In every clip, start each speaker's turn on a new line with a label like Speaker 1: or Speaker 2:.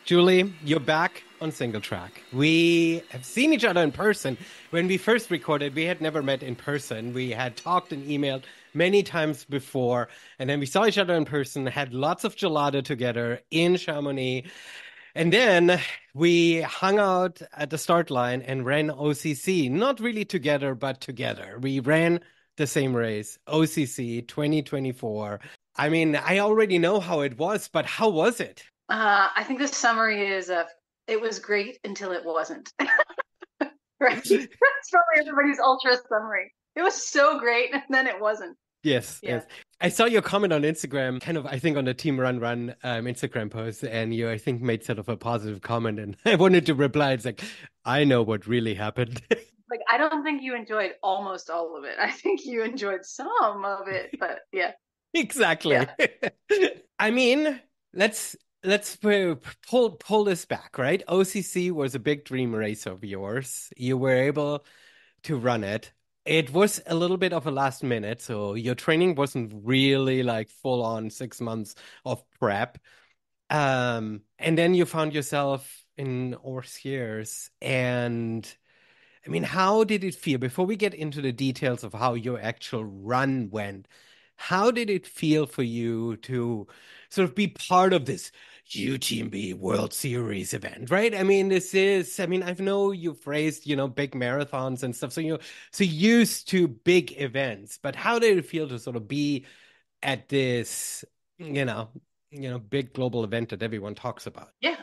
Speaker 1: Julie, you're back on Singletrack. We have seen each other in person. When we first recorded, we had never met in person. We had talked and emailed many times before, and then we saw each other in person, had lots of gelato together in Chamonix, and then we hung out at the start line and ran OCC, not really together, but together. We ran the same race, OCC 2024. I mean, I already know how it was, but how was it?
Speaker 2: I think the summary is it was great until it wasn't. Right? That's probably everybody's ultra summary. It was so great and then it wasn't.
Speaker 1: Yes,
Speaker 2: Yeah.
Speaker 1: yes. I saw your comment on Instagram, kind of, I think, on the Team Run Run Instagram post, and you, I think, made sort of a positive comment, and I wanted to reply. It's like, I know what really happened.
Speaker 2: Like I don't think you enjoyed almost all of it. I think you enjoyed some of it, but yeah.
Speaker 1: Exactly.
Speaker 2: Yeah.
Speaker 1: I mean, let's pull this back, right? OCC was a big dream race of yours. You were able to run it. It was a little bit of a last minute, so your training wasn't really like full on 6 months of prep. And then you found yourself in Orsiers. And I mean, how did it feel? Before we get into the details of how your actual run went, how did it feel for you to sort of be part of this UTMB World Series event, right? I mean, I mean, I know you've raced, big marathons and stuff, so you're so used to big events, but how did it feel to sort of be at this, you know, big global event that everyone talks about?
Speaker 2: Yeah.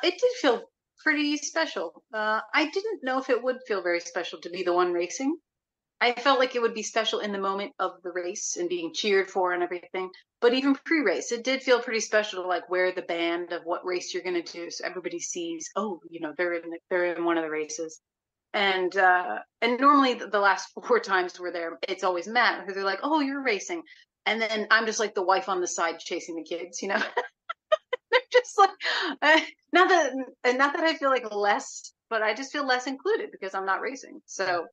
Speaker 2: It did feel pretty special. I didn't know if it would feel very special to be the one racing. I felt like it would be special in the moment of the race and being cheered for and everything. But even pre-race, it did feel pretty special to like wear the band of what race you're going to do, so everybody sees, oh, they're in one of the races. And normally the last four times we're there, it's always Matt because they're like, oh, you're racing, and then I'm just like the wife on the side chasing the kids. They're just like, not that I feel like less, but I just feel less included because I'm not racing. So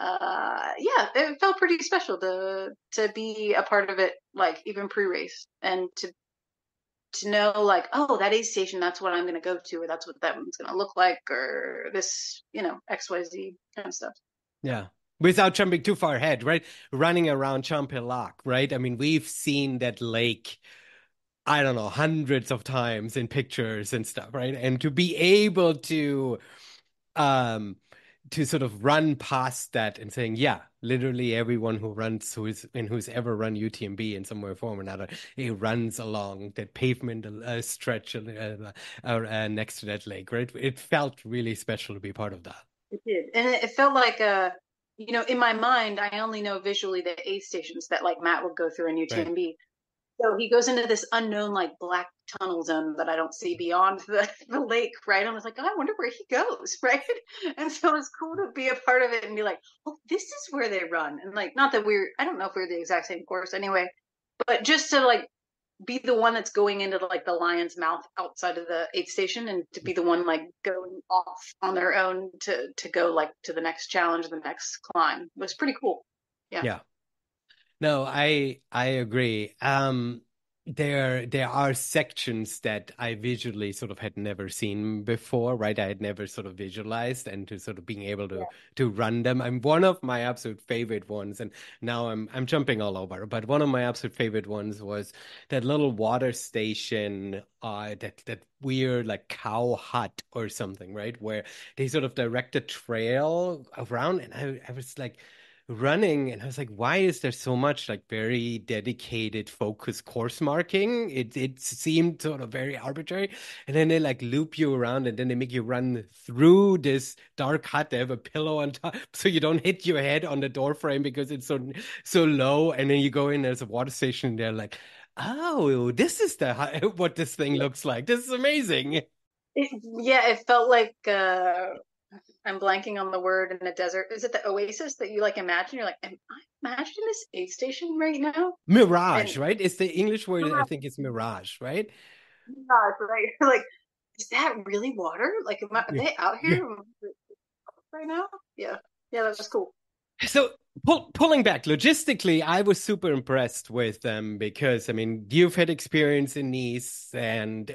Speaker 2: yeah, it felt pretty special to be a part of it, like even pre-race, and to know like, oh, that aid station, that's what I'm going to go to, or that's what that one's going to look like, or this, XYZ kind of stuff.
Speaker 1: Yeah. Without jumping too far ahead, right? Running around Champelac, right? I mean, we've seen that lake, I don't know, hundreds of times in pictures and stuff, right? And to be able um, to sort of run past that and saying, yeah, literally everyone who's ever run UTMB in some way, form or another, he runs along that pavement stretch next to that lake, right? It felt really special to be part of that.
Speaker 2: It did, and it felt like in my mind, I only know visually the aid stations that like Matt would go through in
Speaker 1: Right.
Speaker 2: UTMB. So he goes into this unknown, like black tunnel zone that I don't see beyond the lake, right? I was like, oh, I wonder where he goes, right? And so it's cool to be a part of it and be like, oh, this is where they run. And like, not that I don't know if we're the exact same course anyway, but just to like be the one that's going into like the lion's mouth outside of the aid station and to be the one like going off on their own to go like to the next challenge, the next climb was pretty cool. Yeah.
Speaker 1: Yeah. No, I agree. There are sections that I visually sort of had never seen before, right? I had never sort of visualized, and to sort of being able to run them. I'm one of my absolute favorite ones, and now I'm jumping all over, but one of my absolute favorite ones was that little water station, that weird like cow hut or something, right? Where they sort of direct a trail around, and I was like running and I was like, why is there so much like very dedicated focus course marking? It seemed sort of very arbitrary. And then they like loop you around and then they make you run through this dark hut. They have a pillow on top so you don't hit your head on the door frame because it's so low. And then you go in, there's a water station, and they're like, oh, this is what this thing looks like. This is amazing.
Speaker 2: Yeah, it felt like I'm blanking on the word in the desert. Is it the oasis that you like imagine? You're like, am I imagining this aid station right now?
Speaker 1: Mirage,
Speaker 2: And
Speaker 1: right? It's the English word, I think it's mirage, right?
Speaker 2: gosh, right? Like, is that really water? Like, are
Speaker 1: Yeah.
Speaker 2: they out
Speaker 1: Yeah.
Speaker 2: here right now? Yeah, yeah, that was cool.
Speaker 1: So Pulling back logistically, I was super impressed with them because I mean, you've had experience in Nice, and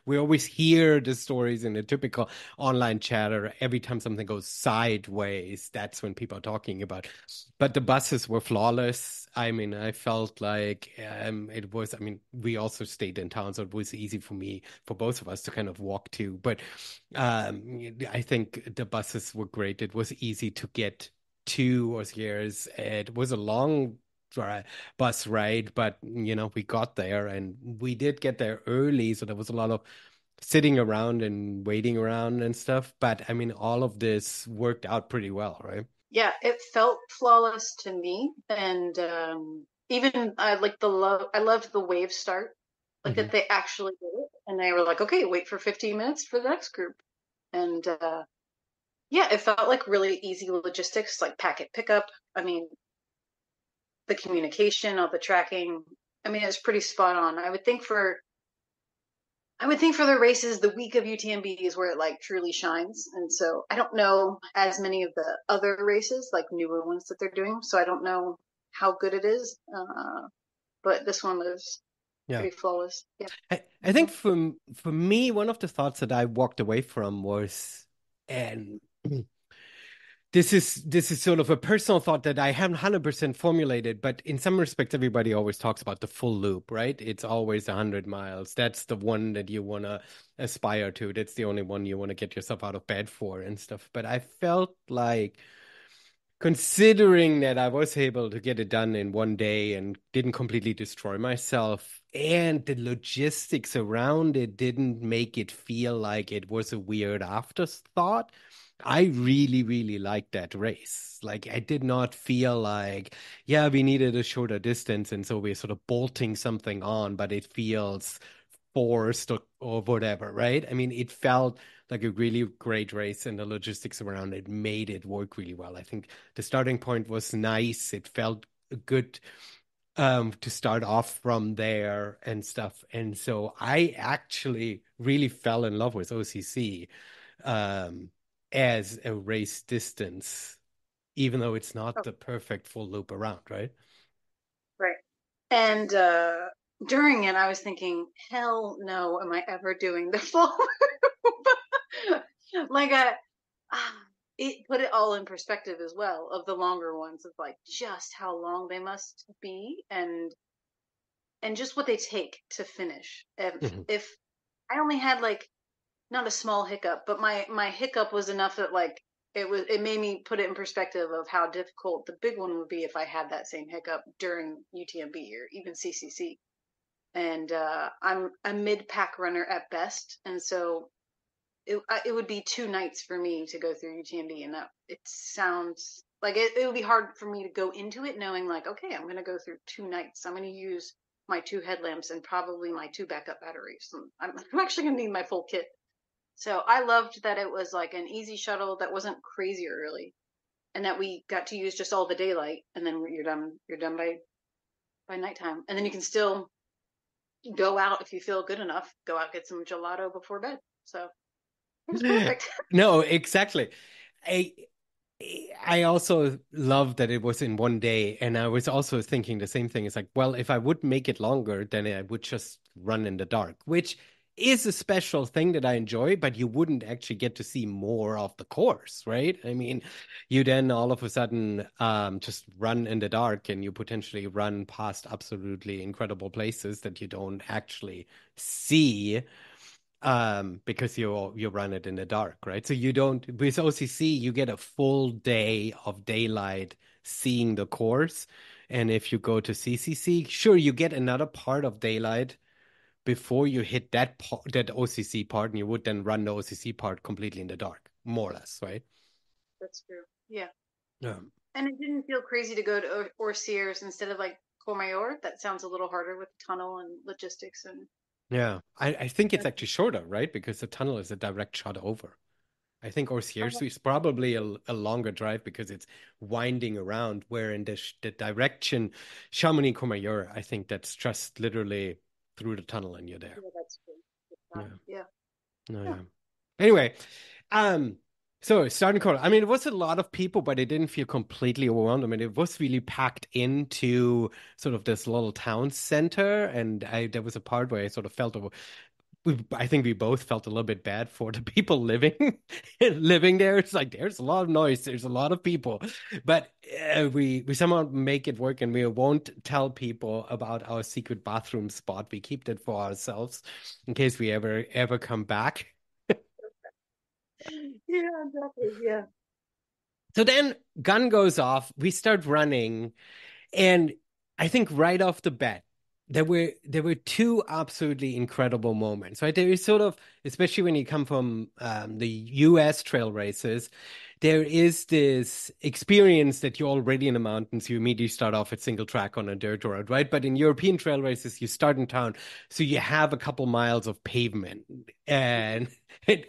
Speaker 1: we always hear the stories in the typical online chatter. Every time something goes sideways, that's when people are talking about. But the buses were flawless. I mean, I felt like it was. I mean, we also stayed in town, so it was easy for me, for both of us, to kind of walk to. But I think the buses were great. It was easy to get to Osiers. It was a long bus ride, but we got there and we did get there early, so there was a lot of sitting around and waiting around and stuff. But I mean, all of this worked out pretty well, right?
Speaker 2: Yeah, it felt flawless to me, and even I like the love. I loved the wave start, like
Speaker 1: Hmm.
Speaker 2: that they actually did it, and they were like, "Okay, wait for 15 minutes for the next group," and yeah, it felt like really easy logistics, like packet pickup. I mean, the communication, all the tracking. I mean, it was pretty spot on. I would think for the races, the week of UTMB is where it like truly shines. And so I don't know as many of the other races, like newer ones that they're doing. So I don't know how good it is. But this one was
Speaker 1: Yeah.
Speaker 2: pretty flawless. Yeah.
Speaker 1: I think for me, one of the thoughts that I walked away from was, and this is sort of a personal thought that I haven't 100% formulated, but in some respects, everybody always talks about the full loop, right? It's always 100 miles. That's the one that you want to aspire to. That's the only one you want to get yourself out of bed for and stuff. But I felt like, considering that I was able to get it done in one day and didn't completely destroy myself, and the logistics around it didn't make it feel like it was a weird afterthought. I really, really liked that race. Like, I did not feel like, yeah, we needed a shorter distance, and so we're sort of bolting something on, but it feels forced or whatever, right? I mean, it felt like a really great race, and the logistics around it made it work really well. I think the starting point was nice. It felt good to start off from there and stuff. And so I actually really fell in love with OCC um, as a race distance, even though it's not
Speaker 2: Oh,
Speaker 1: the perfect full loop around, right?
Speaker 2: right. And during it, I was thinking, hell no, am I ever doing the full like ah, it put it all in perspective as well of the longer ones of like just how long they must be and just what they take to finish.
Speaker 1: Mhm.
Speaker 2: If I only had like not a small hiccup, but my hiccup was enough that like it made me put it in perspective of how difficult the big one would be if I had that same hiccup during UTMB or even CCC. And I'm a mid pack runner at best, and so it would be 2 nights for me to go through UTMB, and that it sounds like it would be hard for me to go into it knowing like, okay, I'm going to go through 2 nights. I'm going to use my two headlamps and probably my two backup batteries. And I'm actually going to need my full kit. So I loved that it was like an easy shuttle that wasn't crazy early, and that we got to use just all the daylight, and then you're done. You're done by nighttime, and then you can still go out if you feel good enough. Go out get some gelato before bed. So it was perfect.
Speaker 1: No, exactly. I I also love that it was in one day, and I was also thinking the same thing. It's like, well, if I would make it longer, then I would just run in the dark, which is a special thing that I enjoy, but you wouldn't actually get to see more of the course, right? I mean, you then all of a sudden just run in the dark, and you potentially run past absolutely incredible places that you don't actually see because you run it in the dark, right? So you don't, with OCC you get a full day of daylight seeing the course, and if you go to CCC, sure, you get another part of daylight before you hit that OCC part, and you would then run the OCC part completely in the dark, more or less, right?
Speaker 2: That's true. Yeah.
Speaker 1: Yeah.
Speaker 2: And it didn't feel crazy to go to Orsiers instead of like Courmayeur. That sounds a little harder with the tunnel and logistics and
Speaker 1: Yeah, I think it's actually shorter, right? Because the tunnel is a direct shot over. I think Orsières is probably a longer drive because it's winding around, where in the direction Chamonix-Courmayeur, I think that's just literally through the tunnel and you're there.
Speaker 2: yeah, that's true.
Speaker 1: Yeah.
Speaker 2: Yeah.
Speaker 1: No,
Speaker 2: Yeah.
Speaker 1: yeah. Anyway, um, So starting corner. I mean, it was a lot of people, but it didn't feel completely overwhelmed. I mean, it was really packed into sort of this little town center, and there was a part where I sort of felt I think we both felt a little bit bad for the people living living there. It's like there's a lot of noise, there's a lot of people, but we somehow make it work, and we won't tell people about our secret bathroom spot. We keep that for ourselves in case we ever come back.
Speaker 2: Yeah, exactly. Yeah.
Speaker 1: So then gun goes off, we start running, and I think right off the bat, there were two absolutely incredible moments, right? There is sort of, especially when you come from the US trail races, there is this experience that you're already in the mountains. You immediately start off at single track on a dirt road, right? But in European trail races, you start in town, so you have a couple miles of pavement. And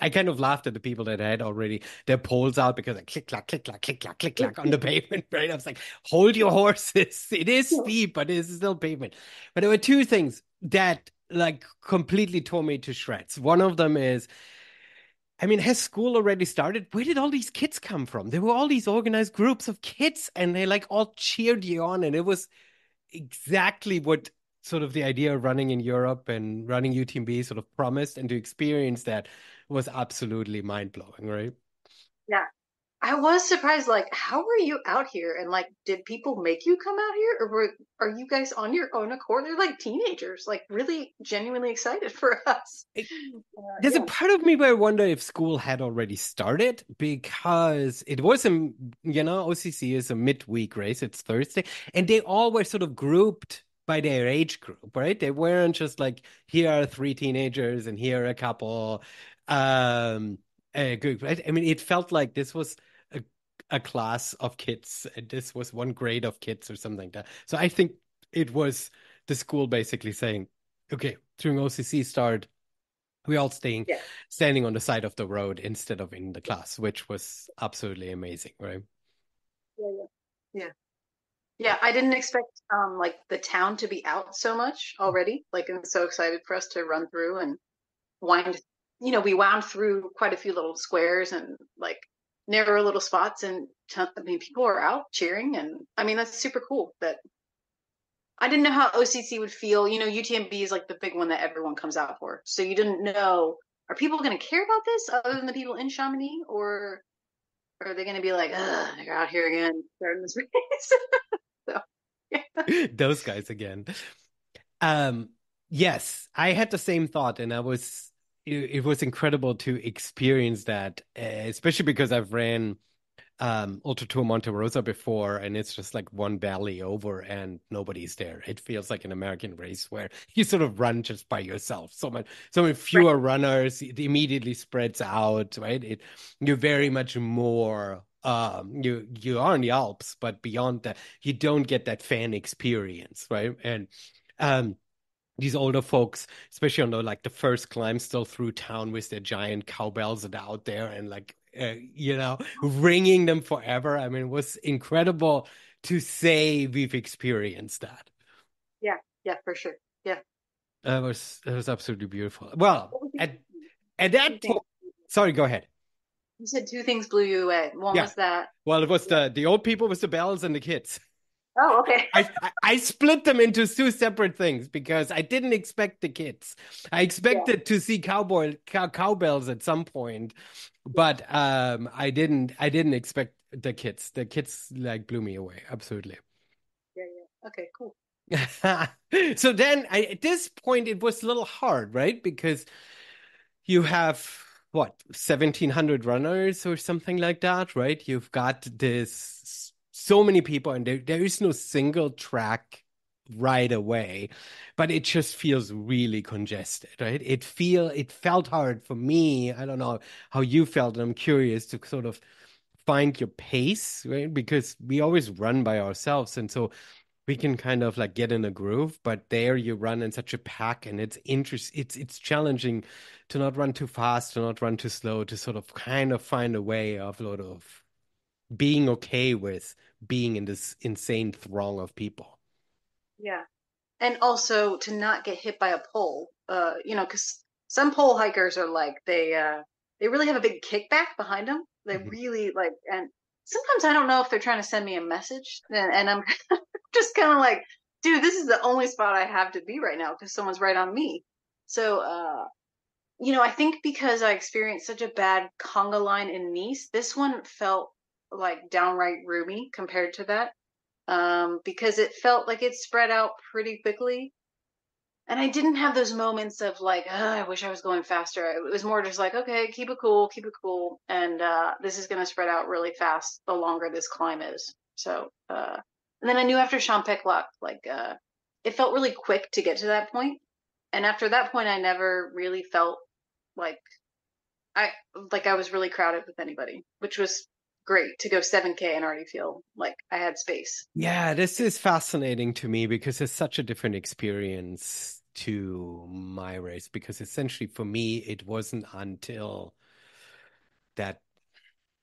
Speaker 1: I kind of laughed at the people that had already their poles out because I click, clack, click, clack, click, clack, click, clack on the pavement, right? I was like, hold your horses. It is steep, but it is still pavement. But there were two things that like completely tore me to shreds. One of them is, I mean, has school already started? Where did all these kids come from? There were all these organized groups of kids, and they like all cheered you on, and it was exactly what sort of the idea of running in Europe and running UTMB sort of promised, and to experience that was absolutely mind blowing, right?
Speaker 2: Yeah. I was surprised, like, how were you out here? And like, did people make you come out here, or are you guys on your own accord? They're like teenagers, like really genuinely excited for us.
Speaker 1: There's a
Speaker 2: Yeah,
Speaker 1: part of me where I wonder if school had already started because it was OCC is a midweek race. It's Thursday, and they all were sort of grouped by their age group, right? They weren't just like, here are three teenagers and here are a couple, um, a group, right? I mean, it felt like this was a, a class of kids, and this was one grade of kids or something like that. So I think it was the school basically saying, okay, during OCC start we all
Speaker 2: yeah,
Speaker 1: standing on the side of the road instead of in the class, which was absolutely amazing, right?
Speaker 2: yeah, yeah, yeah. Yeah, I didn't expect like the town to be out so much already. Like, I'm so excited for us to run through and wind. We wound through quite a few little squares and like narrow little spots, and I mean, people are out cheering, and I mean that's super cool. That I didn't know how OCC would feel. UTMB is like the big one that everyone comes out for, so you didn't know, are people going to care about this other than the people in Chamonix, or are they going to be like, ugh, they're out here again starting this race? So yeah.
Speaker 1: Those guys again. Um, yes, I had the same thought, and it was incredible to experience that, especially because I've ran Ultra Tour Monte Rosa before, and it's just like one valley over and nobody's there. It feels like an American race where you sort of run just by yourself. So many
Speaker 2: Right.
Speaker 1: fewer runners. It immediately spreads out, right? You're very much more. You are in the Alps, but beyond that, you don't get that fan experience, right? And um, these older folks, especially on the first climb, still through town with their giant cowbells that are out there and ringing them forever. I mean, it was incredible to say we've experienced that.
Speaker 2: Yeah, yeah, for sure. Yeah.
Speaker 1: It was absolutely beautiful. Well,
Speaker 2: What was
Speaker 1: at
Speaker 2: two
Speaker 1: that
Speaker 2: things?
Speaker 1: point, sorry, go ahead.
Speaker 2: You said two things blew you away. One
Speaker 1: Yeah.
Speaker 2: was that.
Speaker 1: Well, it was
Speaker 2: Yeah.
Speaker 1: the old people with the bells and the kids.
Speaker 2: Oh, okay.
Speaker 1: I split them into two separate things because I didn't expect the kids. I
Speaker 2: Yeah,
Speaker 1: expected to see cowbells at some point, but I didn't expect the kids. The kids like blew me away. Absolutely.
Speaker 2: yeah, yeah. Okay, cool.
Speaker 1: So then at this point it was a little hard, right? Because you have what, 1,700 runners or something like that, right? You've got this so many people, and there is no single track right away, but it just feels really congested, right? It felt hard for me. I don't know how you felt, and I'm curious to sort of find your pace, right? Because we always run by ourselves, and so we can kind of like get in a groove, but there you run in such a pack, and it's challenging to not run too fast, to not run too slow, to sort of kind of find a way of sort of being okay with being in this insane throng of people.
Speaker 2: Yeah. And also to not get hit by a pole. Because some pole hikers are like they really have a big kickback behind them. They
Speaker 1: Mhm.
Speaker 2: really like, and sometimes I don't know if they're trying to send me a message, and I'm just kind of like, dude, this is the only spot I have to be right now because someone's right on me. So, I think because I experienced such a bad conga line in Nice, this one felt like downright roomy compared to that. Because it felt like it spread out pretty quickly. And I didn't have those moments of like, I wish I was going faster. It was more just like, okay, keep it cool, keep it cool. And this is going to spread out really fast the longer this climb is. So, and then I knew after Champec Lac, like, it felt really quick to get to that point. And after that point, I never really felt like I I was really crowded with anybody, which was great to go 7K and already feel like I had space.
Speaker 1: Yeah, this is fascinating to me because it's such a different experience to my race. Because essentially, for me, it wasn't until that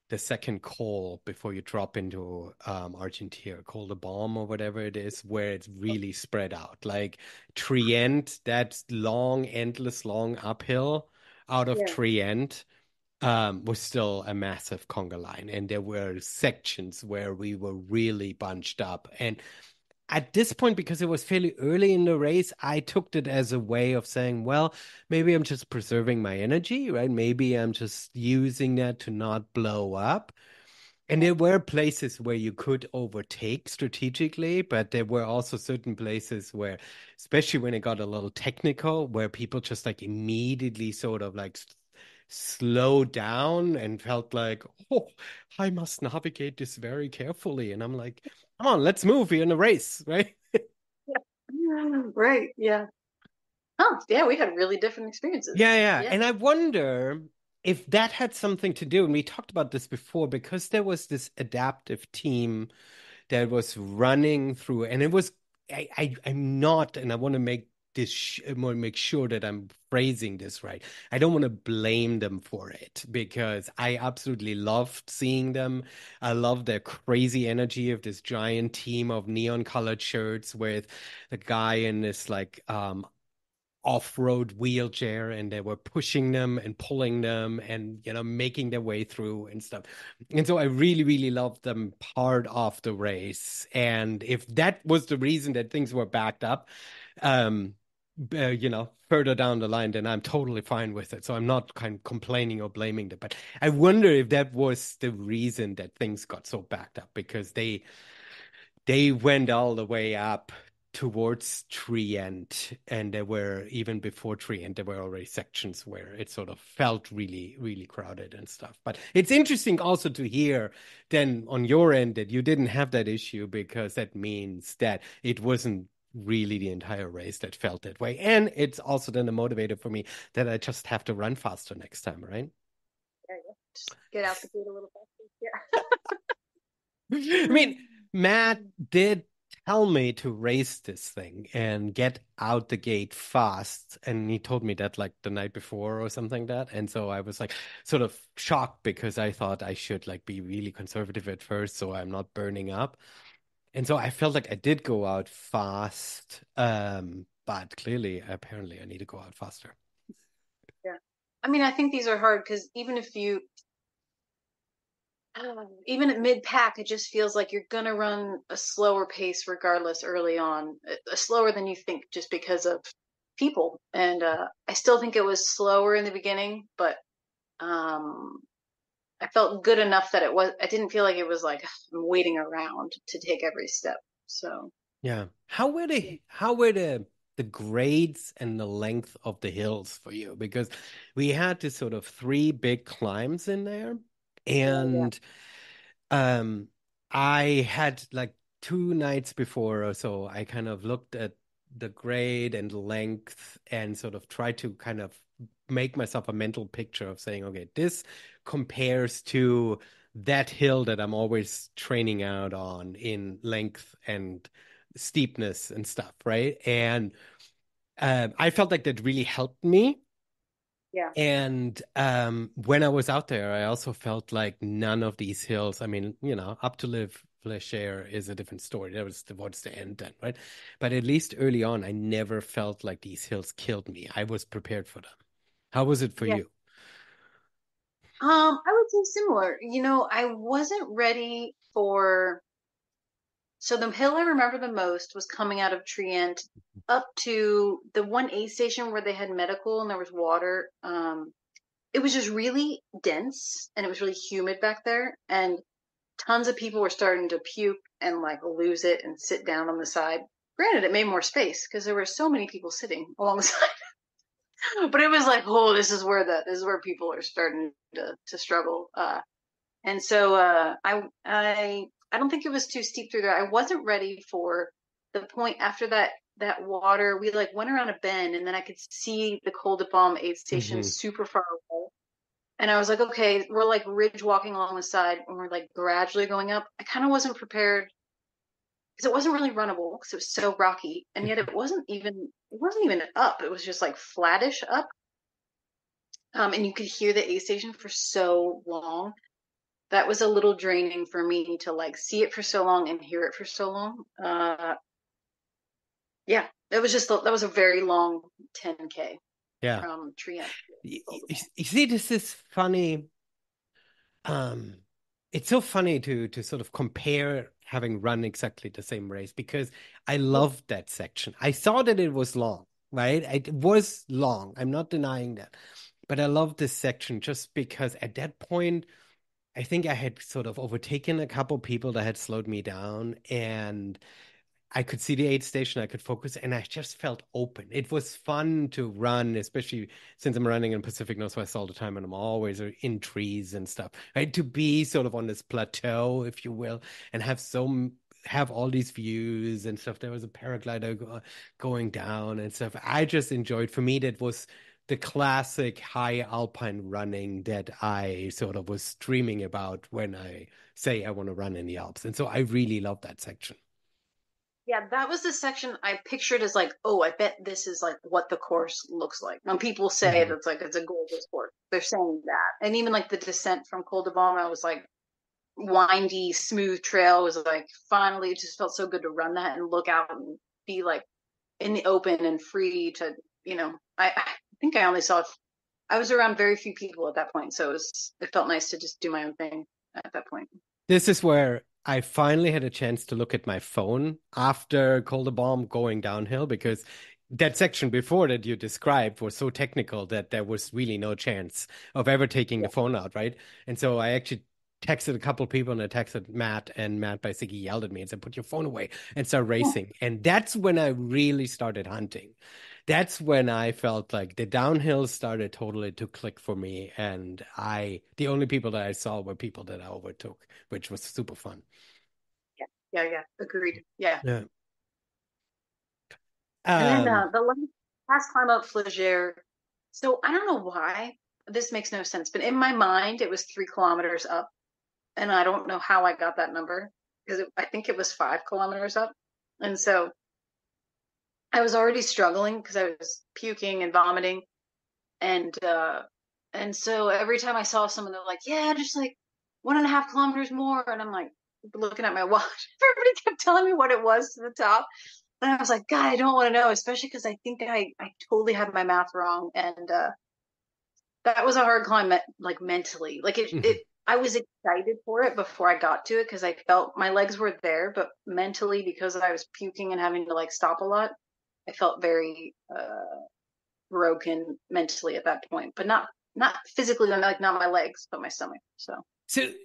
Speaker 1: the second call before you drop into Argentina, call the bomb or whatever it is, where it's really spread out. Like Trient, that long, endless, long uphill out of
Speaker 2: Yeah.
Speaker 1: Trient was still a massive conga line. And there were sections where we were really bunched up. And at this point, because it was fairly early in the race, I took it as a way of saying, well, maybe I'm just preserving my energy, right? Maybe I'm just using that to not blow up. And there were places where you could overtake strategically, but there were also certain places where, especially when it got a little technical, where people just like immediately sort of like slowed down and felt like, oh, I must navigate this very carefully. And I'm like, come on, let's move. We're in a race, right?
Speaker 2: Yeah. Right. Yeah. Oh, yeah, we had really different
Speaker 1: Yeah,
Speaker 2: experiences.
Speaker 1: yeah.
Speaker 2: Yeah.
Speaker 1: And I wonder if that had something to do, and we talked about this before, because there was this adaptive team that was running through, and it was I'm not, and I want to make this I want to make sure that I'm phrasing this right. I don't want to blame them for it because I absolutely loved seeing them. I love their crazy energy of this giant team of neon colored shirts with the guy in this like off-road wheelchair, and they were pushing them and pulling them and making their way through and stuff. And so I really really loved them part of the race. And if that was the reason that things were backed up um further down the line, then I'm totally fine with it. So I'm not kind of complaining or blaming them, but I wonder if that was the reason that things got so backed up, because they went all the way up towards Trient, and there were, even before Trient, there were already sections where it sort of felt really, really crowded and stuff. But it's interesting also to hear then on your end that you didn't have that issue, because that means that it wasn't really the entire race that felt that way. And it's also then a motivator for me that I just have to run faster next time, right?
Speaker 2: Yeah, yeah. Just get out the gate a little faster.
Speaker 1: I
Speaker 2: Yeah.
Speaker 1: mean, Matt did tell me to race this thing and get out the gate fast. And he told me that like the night before or something like that. And so I was like sort of shocked, because I thought I should like be really conservative at first so I'm not burning up. And so I felt like I did go out fast. But clearly, apparently I need to go out faster.
Speaker 2: Yeah. I mean, I think these are hard because even at mid pack, it just feels like you're gonna run a slower pace regardless early on, slower than you think, just because of people. And I still think it was slower in the beginning, but um, I felt good enough that it was. I didn't feel like it was like I'm waiting around to take every step. So
Speaker 1: Yeah.
Speaker 2: yeah,
Speaker 1: How were the grades and the length of the hills for you? Because we had this sort of three big climbs in there,
Speaker 2: yeah,
Speaker 1: and um I had like 2 nights before or so, I kind of looked at the grade and length and sort of tried to kind of make myself a mental picture of saying, okay, this compares to that hill that I'm always training out on in length and steepness and stuff, right? And I felt like that really helped me.
Speaker 2: yeah,
Speaker 1: And when I was out there, I also felt like none of these hills, I mean, up to live Fleshare is a different story. That was towards the end then, right? But at least early on, I never felt like these hills killed me. I was prepared for them. How was it for
Speaker 2: yeah.
Speaker 1: you?
Speaker 2: I would say similar. I wasn't ready for. So the hill I remember the most was coming out of Trient up to the one aid station where they had medical and there was water. It was just really dense and it was really humid back there, and tons of people were starting to puke and like lose it and sit down on the side. Granted, it made more space because there were so many people sitting along the side, but it was like, oh, this is where people are starting to struggle. And so I don't think it was too steep through there. I wasn't ready for the point after that water. We like went around a bend and then I could see the Col de Balme aid station
Speaker 1: Hmm.
Speaker 2: super far away. And I was like, okay, we're like ridge walking along the side and we're like gradually going up. I kind of wasn't prepared because it wasn't really runnable because it was so rocky. And yet it wasn't even up. It was just like flattish up. And you could hear the aid station for so long. That was a little draining for me to like see it for so long and hear it for so long. Yeah, that was a very long 10K
Speaker 1: Yeah.
Speaker 2: from Trient.
Speaker 1: You see, this is funny. Um, it's so funny to sort of compare having run exactly the same race because I loved that section. I saw that it was long, right? It was long. I'm not denying that. But I love this section just because at that point, I think I had sort of overtaken a couple people that had slowed me down, and I could see the aid station, I could focus, and I just felt open. It was fun to run, especially since I'm running in Pacific Northwest all the time and I'm always in trees and stuff, right? To be sort of on this plateau, if you will, and have all these views and stuff. There was a paraglider going down and stuff. I just enjoyed. For me, that was the classic high alpine running that I sort of was dreaming about when I say I want to run in the Alps. And so I really love that section.
Speaker 2: Yeah, that was the section I pictured as like, oh, I bet this is like what the course looks like. When people say
Speaker 1: Mhm.
Speaker 2: that's like it's a gorgeous course, they're saying that. And even like the descent from Col de Balme, I was like windy, smooth trail was like finally it just felt so good to run that and look out and be like in the open and free to, I think I was around very few people at that point, so it felt nice to just do my own thing at that point.
Speaker 1: This is where I finally had a chance to look at my phone after Calder Bomb going downhill because that section before that you described was so technical that there was really no chance of ever taking the
Speaker 2: Yeah.
Speaker 1: phone out, right? And so I actually texted a couple people and I texted Matt, and Matt basically yelled at me and said, "Put your phone away and start racing." And that's when I really started hunting. That's when I felt like the downhill started totally to click for me. And the only people that I saw were people that I overtook, which was super fun.
Speaker 2: Yeah, yeah, yeah. Agreed. Yeah.
Speaker 1: Yeah.
Speaker 2: And then
Speaker 1: Um,
Speaker 2: the last climb up Flagere. So I don't know why this makes no sense, but in my mind it was 3 kilometers up, and I don't know how I got that number because I think it was 5 kilometers up, and so I was already struggling because I was puking and vomiting, and and so every time I saw someone, they're like, "Yeah, just like 1.5 kilometers more," and I'm like looking at my watch. Everybody kept telling me what it was to the top. And I was like, God, I don't want to know, especially because I think I totally had my math wrong. And that was a hard climb, like mentally. Like
Speaker 1: mhm.
Speaker 2: I was excited for it before I got to it because I felt my legs were there, but mentally, because I was puking and having to like stop a lot, I felt very broken mentally at that point, but not physically, like not my legs, but my stomach. So,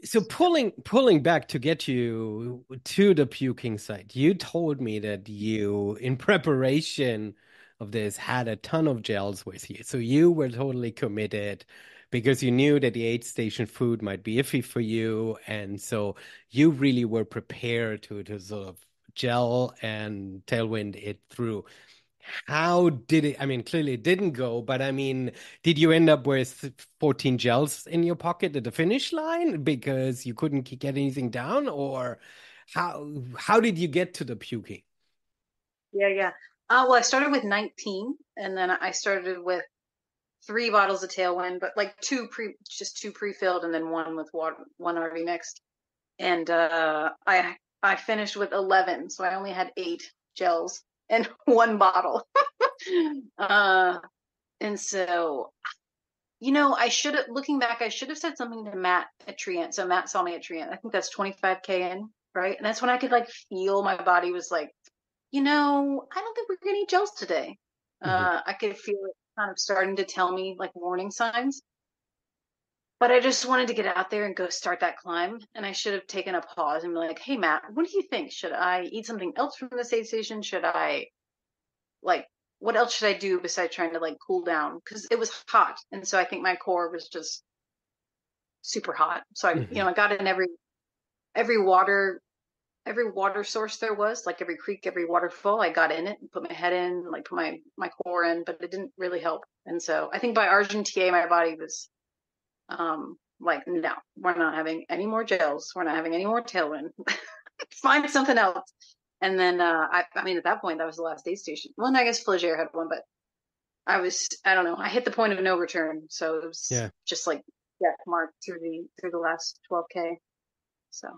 Speaker 1: So pulling back to get you to the puking site, you told me that you, in preparation of this, had a ton of gels with you. So you were totally committed because you knew that the aid station food might be iffy for you, and so you really were prepared to sort of gel and tailwind it through. How did it? I mean, clearly it didn't go, but I mean, did you end up with 14 gels in your pocket at the finish line because you couldn't get anything down, or how did you get to the puking?
Speaker 2: yeah, yeah. Well, I started with 19, and then I started with 3 bottles of Tailwind, but like just two pre-filled, and then one with water, one already mixed. And I finished with 11, so I only had 8 gels and one bottle. uh, and so I should have, looking back, I should have said something to Matt at Trient. So Matt saw me at Trient. I think that's 25K in, right? And that's when I could like feel my body was like, I don't think we're gonna eat gels today.
Speaker 1: Mhm.
Speaker 2: I could feel it kind of starting to tell me like warning signs. But I just wanted to get out there and go start that climb. And I should have taken a pause and be like, hey, Matt, what do you think? Should I eat something else from the aid station? Should I, like, what else should I do besides trying to, like, cool down? Because it was hot. And so I think my core was just super hot. So
Speaker 1: Mhm.
Speaker 2: I got in every water, every water source there was, like every creek, every waterfall. I got in it and put my head in, like, put my core in, but it didn't really help. And so I think by Argentina, my body was like, no, we're not having any more gels. We're not having any more tailwind. Find something else. And then I mean, at that point, that was the last aid station. Well, and I guess Flagere had one, but I don't know. I hit the point of no return, so it was
Speaker 1: Yeah.
Speaker 2: just like death mark through the last 12K. So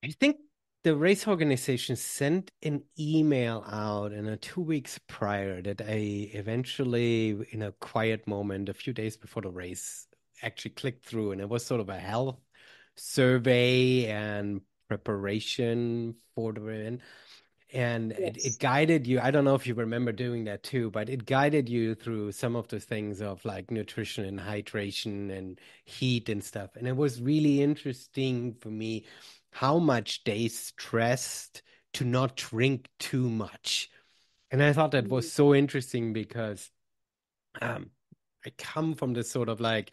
Speaker 1: I think the race organization sent an email out in a 2 weeks prior that I eventually, in a quiet moment, a few days before the race, actually clicked through, and it was sort of a health survey and preparation for the event. And it
Speaker 2: yes.
Speaker 1: guided you. I don't know if you remember doing that too, but it guided you through some of the things of like nutrition and hydration and heat and stuff. And it was really interesting for me how much they stressed to not drink too much. And I thought that was
Speaker 2: Mm-hmm.
Speaker 1: so interesting because um, I come from this sort of like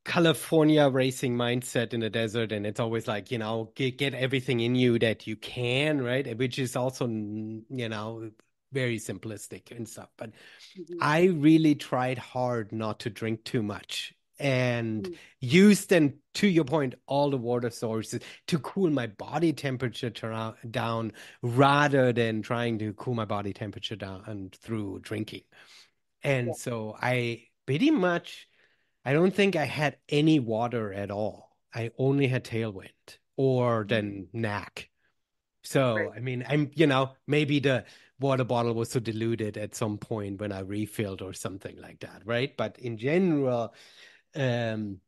Speaker 1: California racing mindset in the desert, and it's always like, get everything in you that you can, right? Which is also, very simplistic and stuff. But
Speaker 2: Mm-hmm.
Speaker 1: I really tried hard not to drink too much and
Speaker 2: Mm-hmm.
Speaker 1: used then, to your point, all the water sources to cool my body temperature down rather than trying to cool my body temperature down and through drinking. And
Speaker 2: Yeah.
Speaker 1: so I pretty much. I don't think I had any water at all. I only had tailwind or
Speaker 2: Mm-hmm.
Speaker 1: then knack. So,
Speaker 2: Right.
Speaker 1: I mean, maybe the water bottle was so diluted at some point when I refilled or something like that, right? But in general, um,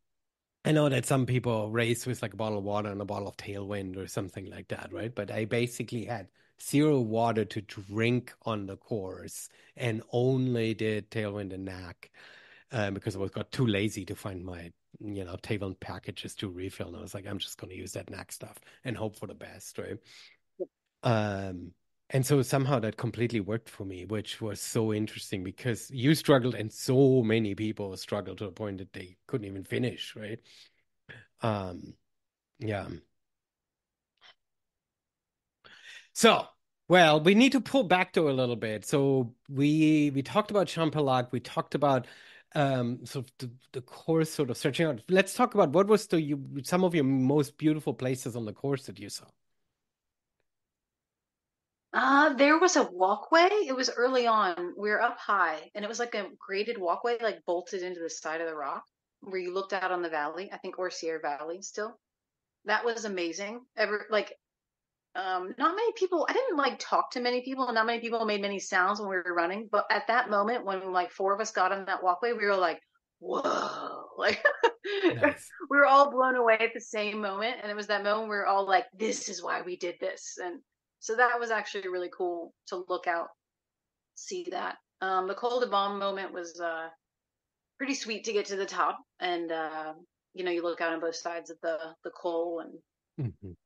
Speaker 1: I know that some people race with like a bottle of water and a bottle of tailwind or something like that, right? But I basically had zero water to drink on the course and only did tailwind and knack because I was got too lazy to find my, table packages to refill. And I was like, I'm just going to use that next stuff and hope for the best, right? Um, and so somehow that completely worked for me, which was so interesting because you struggled and so many people struggled to the point that they couldn't even finish, right? Um, yeah. So, well, we need to pull back to a little bit. So we talked about Champellion, we talked about sort of the course sort of searching out. Let's talk about what was some of your most beautiful places on the course that you saw.
Speaker 2: There was a walkway. It was early on. We were up high, and it was like a graded walkway, like bolted into the side of the rock, where you looked out on the valley. I think Orsier Valley still. That was amazing. Not many people. I didn't like talk to many people, and not many people made many sounds when we were running. But at that moment, when like four of us got on that walkway, we were like, "Whoa!" Like
Speaker 1: Nice.
Speaker 2: we were all blown away at the same moment, and it was that moment we were all like, "This is why we did this," and so that was actually really cool to look out, see that. The Col de Bomb moment was pretty sweet to get to the top, and you look out on both sides of the col, and
Speaker 1: Mhm.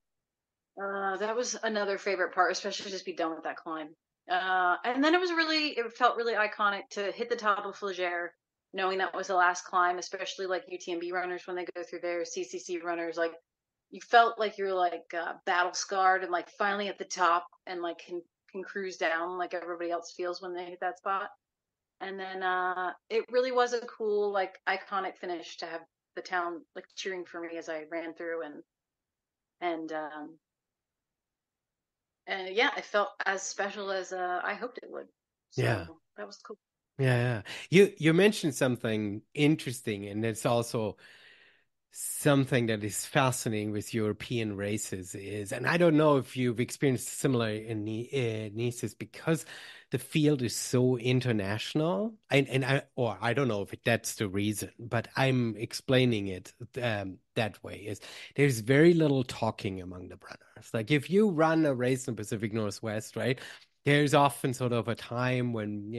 Speaker 2: that was another favorite part, especially just be done with that climb. And then it felt really iconic to hit the top of Flagere, knowing that was the last climb, especially like UTMB runners when they go through there, CCC runners, like you felt like you're like battle scarred and like finally at the top and like can cruise down like everybody else feels when they hit that spot. And then it really was a cool, like iconic finish to have the town like cheering for me as I ran through and and yeah, it felt as special as I hoped it would.
Speaker 1: Yeah.
Speaker 2: So that was cool.
Speaker 1: Yeah, yeah. You mentioned something interesting, and it's also something that is fascinating with European races is, and I don't know if you've experienced similar in Nices, because the field is so international, and I or I don't know if that's the reason, but I'm explaining it that way. Is there's very little talking among the runners. Like if you run a race in the Pacific Northwest, right? There's often sort of a time when,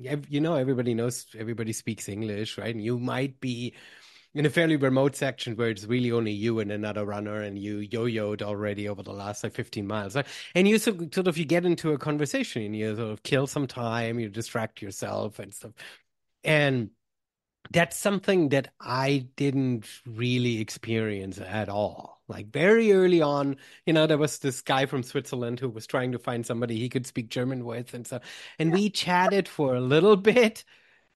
Speaker 1: everybody knows, everybody speaks English, right? And you might be in a fairly remote section where it's really only you and another runner, and you yo-yoed already over the last like 15 miles, right? And you sort of you get into a conversation and you sort of kill some time, you distract yourself and stuff. And that's something that I didn't really experience at all. Like very early on, there was this guy from Switzerland who was trying to find somebody he could speak German with and so, and we chatted for a little bit.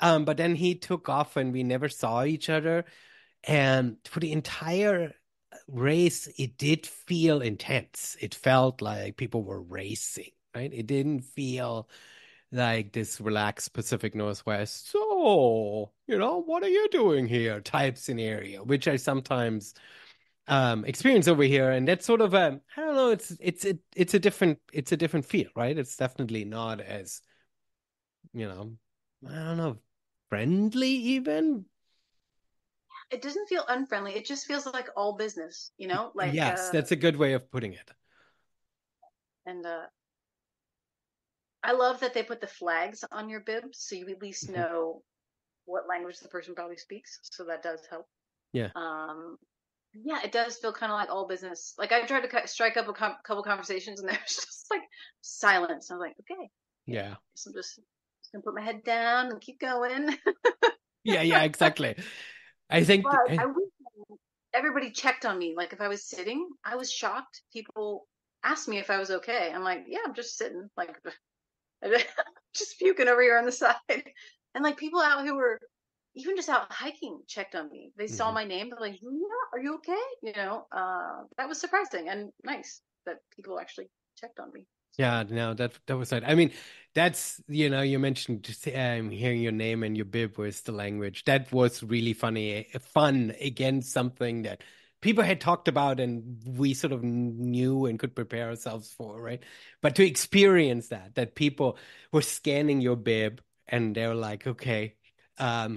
Speaker 1: But then he took off and we never saw each other. And for the entire race, it did feel intense. It felt like people were racing, right? It didn't feel like this relaxed Pacific Northwest. So, what are you doing here type scenario, which I sometimes experience over here. And that's sort of I don't know, it's a different feel, right? It's definitely not as, you know, I don't know, friendly even.
Speaker 2: It doesn't feel unfriendly. It just feels like all business, like
Speaker 1: Yes, that's a good way of putting it.
Speaker 2: and I love that they put the flags on your bib so you at least
Speaker 1: Mhm.
Speaker 2: know what language the person probably speaks. So that does help.
Speaker 1: Yeah,
Speaker 2: Um, yeah, it does feel kind of like all business. Like I tried to strike up a couple conversations, and there's just like silence. I'm like, okay, okay,
Speaker 1: yeah,
Speaker 2: so I'm just gonna put my head down and keep going.
Speaker 1: yeah, yeah, exactly. I think,
Speaker 2: But I wish everybody checked on me. Like if I was sitting, I was shocked. People asked me if I was okay. I'm like, yeah, I'm just sitting, like just puking over here on the side. And like people out who were even just out hiking checked on me. They saw
Speaker 1: mhm.
Speaker 2: my name. They're like, yeah, are you okay? That was surprising and nice that people actually checked on me. So
Speaker 1: Yeah, no, that was it. I mean, that's, you mentioned just hearing your name and your bib was the language. That was really fun. Again, something that people had talked about and we sort of knew and could prepare ourselves for, right? But to experience that people were scanning your bib and they were like, okay,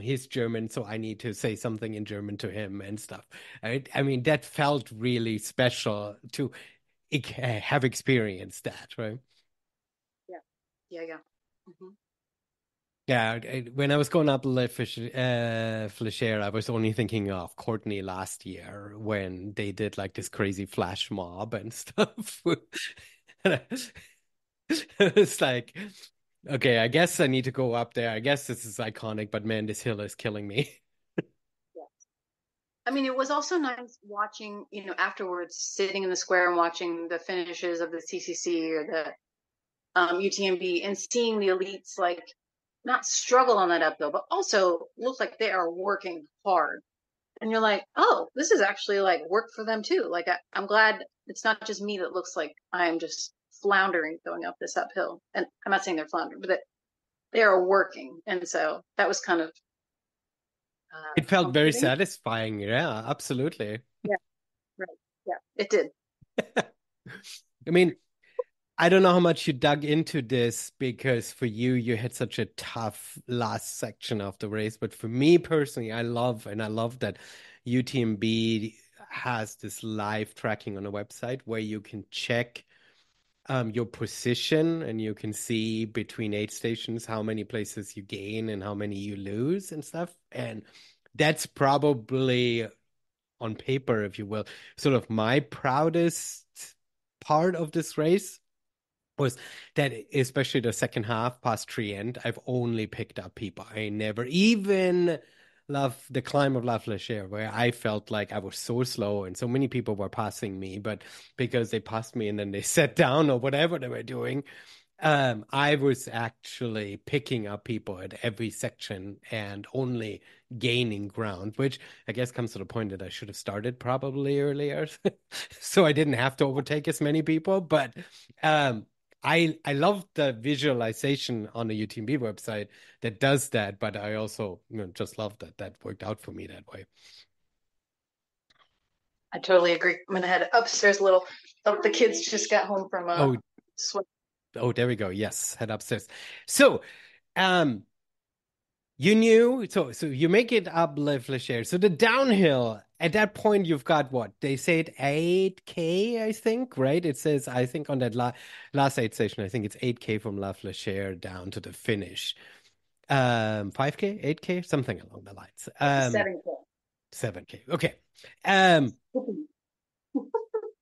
Speaker 1: he's German, so I need to say something in German to him and stuff. Right? I mean, that felt really special to have experienced that, right?
Speaker 2: yeah, yeah, yeah. Hmm.
Speaker 1: Yeah, when I was going up Flashare, I was only thinking of Courtney last year when they did like this crazy flash mob and stuff. And it's like, okay, I guess I need to go up there. I guess this is iconic, but man, this hill is killing me.
Speaker 2: Yeah. I mean, it was also nice watching, afterwards, sitting in the square and watching the finishes of the CCC or the UTMB and seeing the elites like not struggle on that uphill, but also look like they are working hard. And you're like, oh, this is actually like work for them too. Like I'm glad it's not just me that looks like I'm just floundering going up this uphill. And I'm not saying they're floundering, but that they are working. And so that was kind of
Speaker 1: It felt very
Speaker 2: comforting.
Speaker 1: satisfying. Yeah, absolutely.
Speaker 2: Yeah, right. Yeah, it did.
Speaker 1: I mean, I don't know how much you dug into this because for you, you had such a tough last section of the race. But for me personally, I love that UTMB has this live tracking on a website where you can check your position and you can see between aid stations how many places you gain and how many you lose and stuff. And that's probably on paper, if you will, sort of my proudest part of this race was that especially the second half past tree end, I've only picked up people. I never even love the climb of La Flèche where I felt like I was so slow and so many people were passing me, but because they passed me and then they sat down or whatever they were doing, I was actually picking up people at every section and only gaining ground, which I guess comes to the point that I should have started probably earlier, so I didn't have to overtake as many people. But um, I love the visualization on the UTMB website that does that, but I also just love that that worked out for me that way.
Speaker 2: I totally agree. I'm going to head upstairs a little. Oh, the kids just got home from
Speaker 1: Oh,
Speaker 2: swim.
Speaker 1: Oh, there we go. Yes, head upstairs. So, um, you knew, so you make it up Le Fléchère. So the downhill at that point, you've got what? They said 8K, I think, right? It says, I think on that la last aid station, I think it's 8K from La Fléchère down to the finish. 5K, 8K, something along the lines.
Speaker 2: 7K.
Speaker 1: 7K. Okay. Um,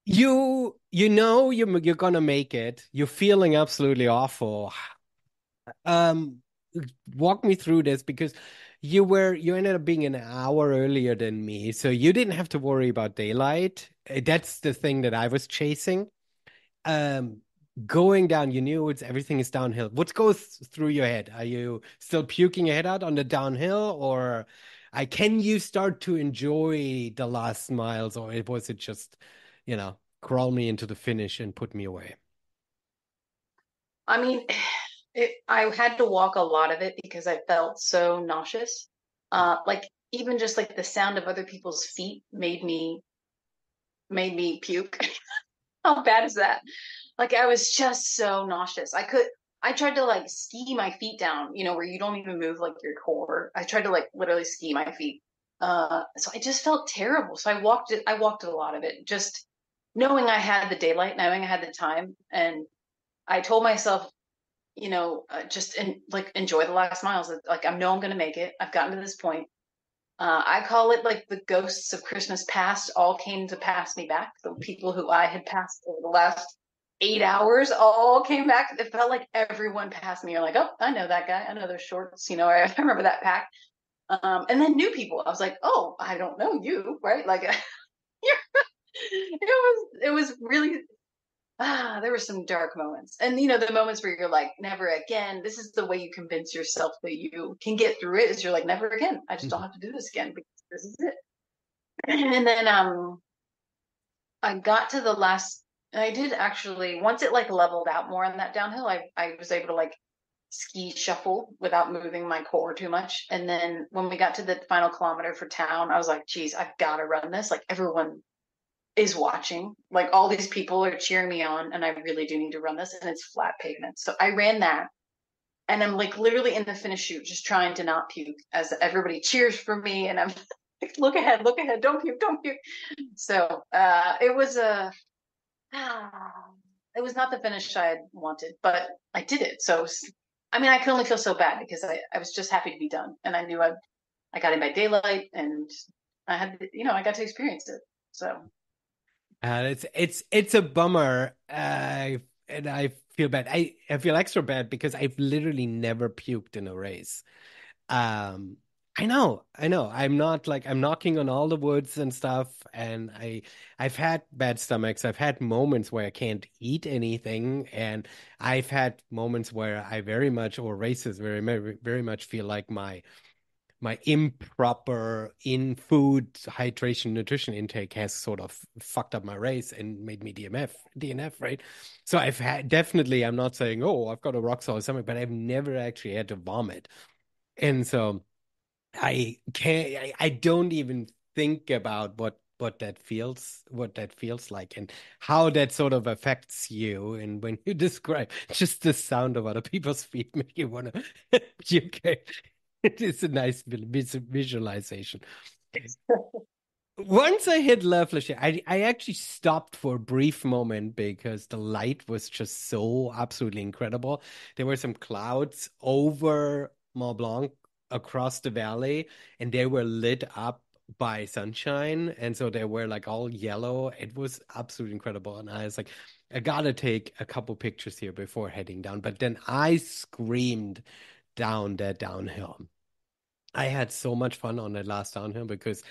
Speaker 1: you're gonna make it. You're feeling absolutely awful. Um, walk me through this because you ended up being an hour earlier than me, so you didn't have to worry about daylight. That's the thing that I was chasing. Um, going down, you knew it's everything is downhill. What goes through your head? Are you still puking your head out on the downhill, or can you start to enjoy the last miles, or was it just, crawl me into the finish and put me away?
Speaker 2: I mean, I had to walk a lot of it because I felt so nauseous. Like even just like the sound of other people's feet made me puke. How bad is that? Like I was just so nauseous. I tried to like ski my feet down, where you don't even move like your core. I tried to like literally ski my feet. So I just felt terrible. So I walked a lot of it, just knowing I had the daylight, knowing I had the time. And I told myself, like enjoy the last miles. Like I know I'm going to make it. I've gotten to this point. I call it like the ghosts of Christmas past all came to pass me back. The people who I had passed over the last 8 hours all came back. It felt like everyone passed me. You're like, oh, I know that guy. I know those shorts. I remember that pack. And then new people. I was like, oh, I don't know you, right? Like, it was really there were some dark moments. And the moments where you're like, never again. This is the way you convince yourself that you can get through it is you're like, never again. I just don't have to do this again because this is it. And then I got to the last I did actually once it like leveled out more on that downhill, I was able to like ski shuffle without moving my core too much. And then when we got to the final kilometer for town, I was like, geez, I've got to run this. Like everyone is watching. Like all these people are cheering me on, and I really do need to run this. And it's flat pavement. So I ran that, and I'm like literally in the finish chute, just trying to not puke as everybody cheers for me. And I'm like, look ahead, don't puke, don't puke. So it was not the finish I had wanted, but I did it. So I mean, I can only feel so bad because I was just happy to be done, and I knew I got in by daylight, and I got to experience it. So
Speaker 1: It's a bummer, and I feel bad. I feel extra bad because I've literally never puked in a race. Um, I know. I'm knocking on all the woods and stuff, and I've had bad stomachs. I've had moments where I can't eat anything, and I've had moments where I very much, or races very much feel like my improper in food hydration nutrition intake has sort of fucked up my race and made me DNF, right? So I've had definitely, I'm not saying, oh, I've got a rock solid stomach, but I've never actually had to vomit. And so I don't even think about what that feels like and how that sort of affects you. And when you describe just the sound of other people's feet make you want to puke. It is a nice visualization. Once I hit La Flèche, I actually stopped for a brief moment because the light was just so absolutely incredible. There were some clouds over Mont Blanc across the valley, and they were lit up by sunshine. And so they were like all yellow. It was absolutely incredible. And I was like, I gotta take a couple pictures here before heading down. But then I screamed down that downhill. I had so much fun on that last downhill because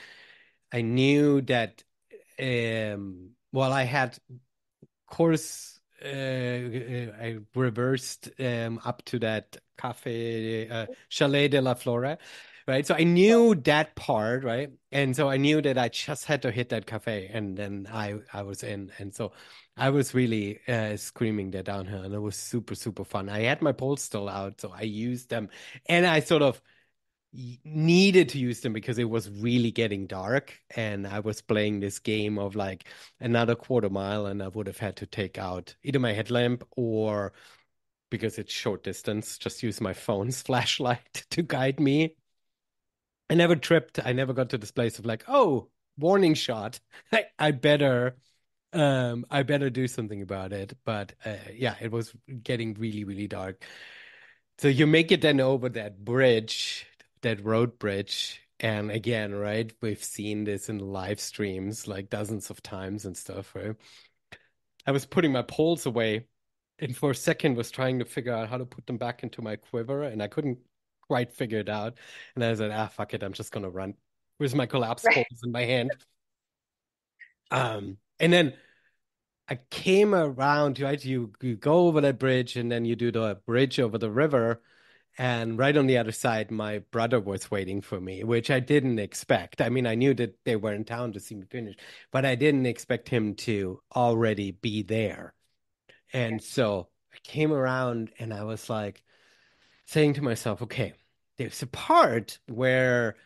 Speaker 1: I knew that I had course I reversed up to that cafe Chalet de la Flora, right? So I knew that part, right? And so I knew that I just had to hit that cafe and then I was in. And so I was really screaming that downhill and it was super, super fun. I had my poles still out, so I used them and I sort of needed to use them because it was really getting dark and I was playing this game of like another quarter mile and I would have had to take out either my headlamp or because it's short distance. Just use my phone's flashlight to guide me. I never tripped. I never got to this place of like, oh, warning shot. I better do something about it. But yeah, it was getting really, really dark. So you make it then over that bridge, that road bridge. And again, right, we've seen this in live streams like dozens of times and stuff, right? I was putting my poles away and for a second was trying to figure out how to put them back into my quiver and I couldn't quite figure it out. And I said, ah, fuck it, I'm just gonna run. Where's my collapse
Speaker 2: Right.
Speaker 1: poles in my hand? And then I came around, right? You go over that bridge and then you do the bridge over the river. And right on the other side, my brother was waiting for me, which I didn't expect. I mean, I knew that they were in town to see me finish, but I didn't expect him to already be there. And so I came around and I was like saying to myself, okay, there's a part where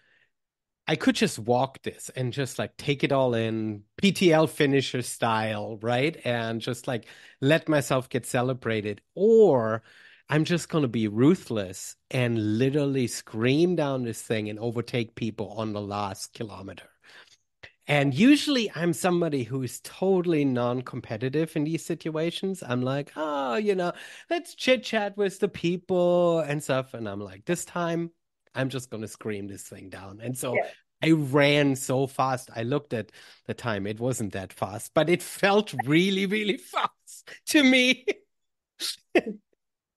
Speaker 1: I could just walk this and just like take it all in PTL finisher style, right? And just like let myself get celebrated. Or I'm just going to be ruthless and literally scream down this thing and overtake people on the last kilometer. And usually I'm somebody who is totally non-competitive in these situations. I'm like, oh, let's chit chat with the people and stuff. And I'm like, this time I'm just gonna scream this thing down. And so
Speaker 2: Yeah.
Speaker 1: I ran so fast. I looked at the time. It wasn't that fast, but it felt really, really fast to me.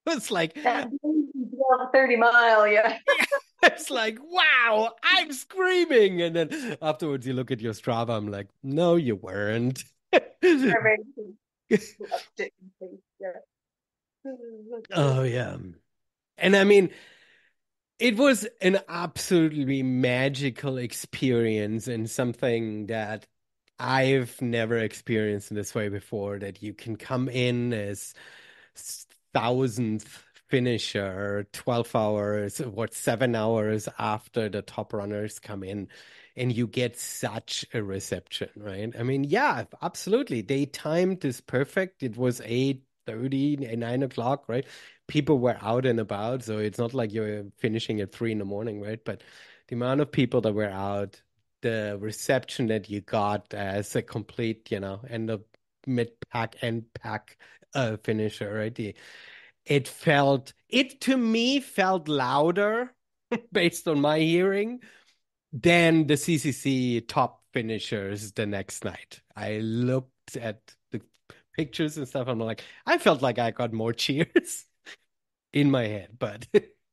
Speaker 1: It's like,
Speaker 2: That 30-mile, yeah.
Speaker 1: it's like, wow, I'm screaming. And then afterwards, you look at your Strava. I'm like, no, you weren't.
Speaker 2: Very uptick in pace, yeah. That's
Speaker 1: Oh,
Speaker 2: good.
Speaker 1: yeah. And I mean, it was an absolutely magical experience and something that I've never experienced in this way before, that you can come in as thousandth finisher, 12 hours, 7 hours after the top runners come in, and you get such a reception, right? I mean, yeah, absolutely. They timed this perfect. It was 8:30, 9 o'clock, right? People were out and about, so it's not like you're finishing at 3 in the morning, right? But the amount of people that were out, the reception that you got as a complete, end of mid-pack, end-pack finisher, right? It to me felt louder based on my hearing than the CCC top finishers the next night. I looked at the pictures and stuff. I'm like, I felt like I got more cheers in my head, but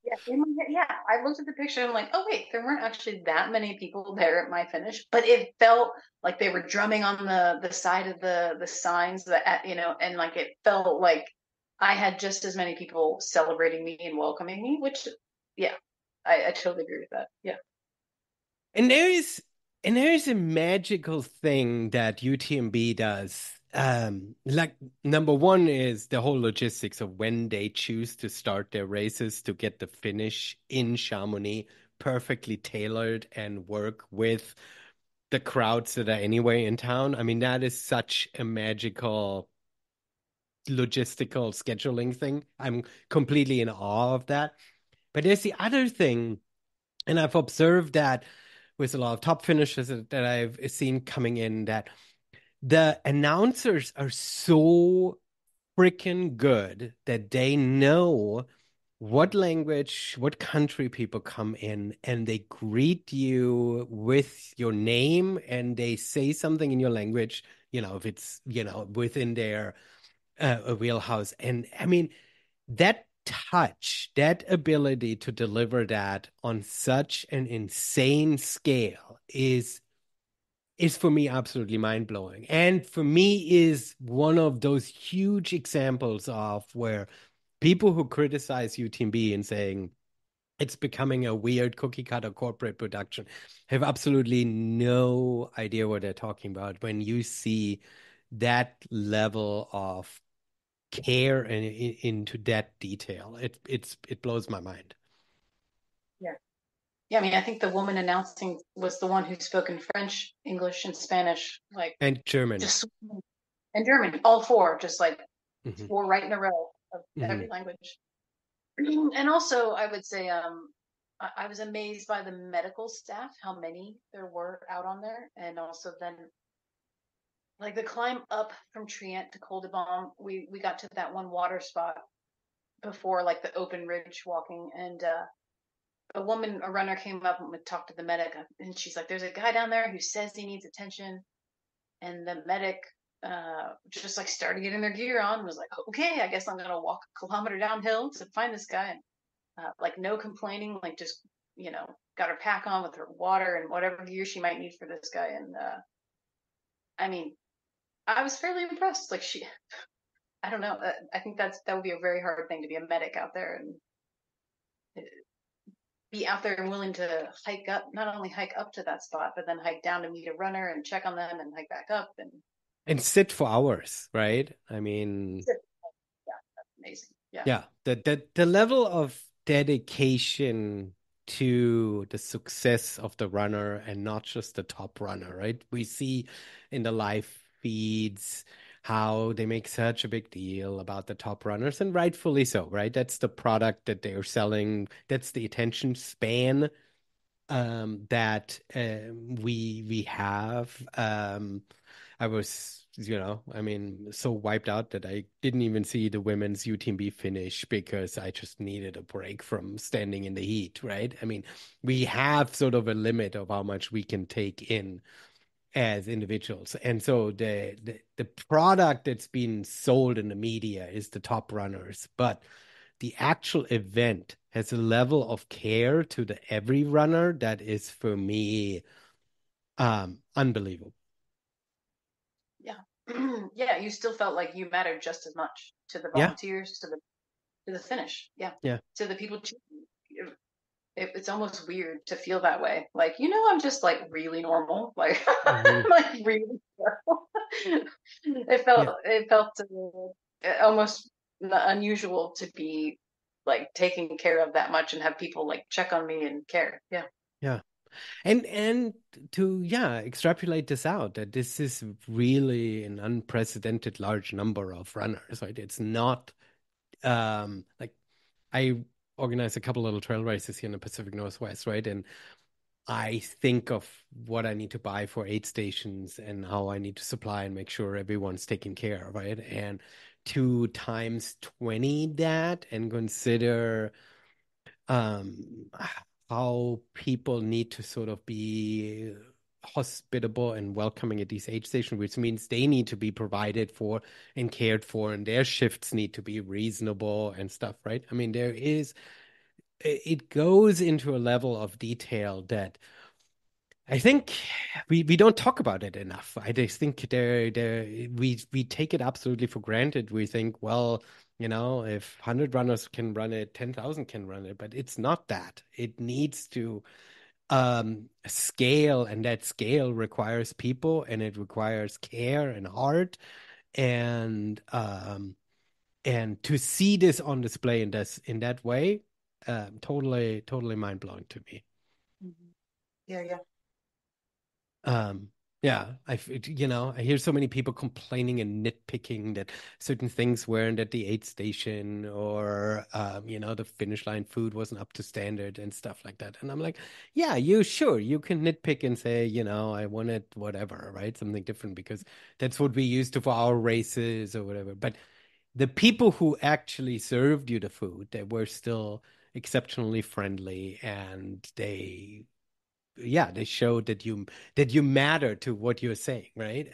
Speaker 2: Yeah, yeah. I looked at the picture and I'm like, oh wait, there weren't actually that many people there at my finish, but it felt like they were drumming on the side of the signs that and like it felt like I had just as many people celebrating me and welcoming me, which yeah, I totally agree with that. Yeah.
Speaker 1: And there is a magical thing that UTMB does. Like number one is the whole logistics of when they choose to start their races to get the finish in Chamonix perfectly tailored and work with the crowds that are anyway in town. I mean, that is such a magical logistical scheduling thing. I'm completely in awe of that. But there's the other thing, and I've observed that with a lot of top finishers that I've seen coming in, that the announcers are so freaking good that they know what language, what country people come in, and they greet you with your name and they say something in your language, if it's, within their wheelhouse. And I mean, that touch, that ability to deliver that on such an insane scale is for me absolutely mind-blowing. And for me is one of those huge examples of where people who criticize UTMB and saying it's becoming a weird cookie cutter corporate production have absolutely no idea what they're talking about when you see that level of care into that detail. It blows my mind.
Speaker 2: Yeah. Yeah, I mean, I think the woman announcing was the one who spoke in French, English, and Spanish, like
Speaker 1: And German.
Speaker 2: just and German, all four, just like
Speaker 1: Mhm.
Speaker 2: four right in a row. of
Speaker 1: Hmm.
Speaker 2: every language. And also, I would say, I was amazed by the medical staff, how many there were out on there, and also then like the climb up from Trient to Col de Balm. We got to that one water spot before like the open ridge walking, and a runner came up and would talk to the medic, and she's like, "There's a guy down there who says he needs attention," and the medic just like started getting their gear on and was like, "Okay, I guess I'm gonna walk a kilometer downhill to find this guy." And like no complaining, like just got her pack on with her water and whatever gear she might need for this guy. And I mean, I was fairly impressed. Like I don't know. I think that would be a very hard thing to be a medic out there and be out there and willing to hike up, not only hike up to that spot, but then hike down to meet a runner and check on them and hike back up and
Speaker 1: And sit for hours, right? I mean,
Speaker 2: yeah, that's amazing. Yeah.
Speaker 1: yeah, the level of dedication to the success of the runner and not just the top runner, right? We see in the live feeds how they make such a big deal about the top runners, and rightfully so, right? That's the product that they're selling. That's the attention span that we have. I was, I mean, so wiped out that I didn't even see the women's UTMB finish because I just needed a break from standing in the heat, right? I mean, we have sort of a limit of how much we can take in as individuals. And so the product that's being sold in the media is the top runners, but the actual event has a level of care to the every runner that is for me unbelievable.
Speaker 2: Yeah. Yeah, you still felt like you mattered just as much to the
Speaker 1: Yeah,
Speaker 2: volunteers, to the finish. Yeah.
Speaker 1: yeah.
Speaker 2: To the people cheering. It's almost weird to feel that way. Like, I'm just like really normal. Like,
Speaker 1: Hmm.
Speaker 2: like really normal.
Speaker 1: Yeah,
Speaker 2: it felt almost unusual to be like taken care of that much and have people like check on me and care. Yeah.
Speaker 1: yeah. And to extrapolate this out, that this is really an unprecedented large number of runners, right? It's not like I organize a couple little trail races here in the Pacific Northwest, right? And I think of what I need to buy for aid stations and how I need to supply and make sure everyone's taken care of, right? And two times 20 that and consider um how people need to sort of be hospitable and welcoming at these aid stations, which means they need to be provided for and cared for, and their shifts need to be reasonable and stuff, right? I mean, it goes into a level of detail that I think we don't talk about it enough. I just think we take it absolutely for granted. We think, well, if 100 runners can run it, 10,000 can run it, but it's not that. It needs to scale, and that scale requires people, and it requires care and heart, and to see this on display in that way, totally mind blowing to me.
Speaker 2: Mhm. Yeah, yeah.
Speaker 1: Um, yeah, I hear so many people complaining and nitpicking that certain things weren't at the aid station, or the finish line food wasn't up to standard and stuff like that. And I'm like, yeah, you can nitpick and say, I wanted whatever, right? Something different because that's what we used to for our races or whatever. But the people who actually served you the food, they were still exceptionally friendly, and they showed that you matter to what you're saying, right?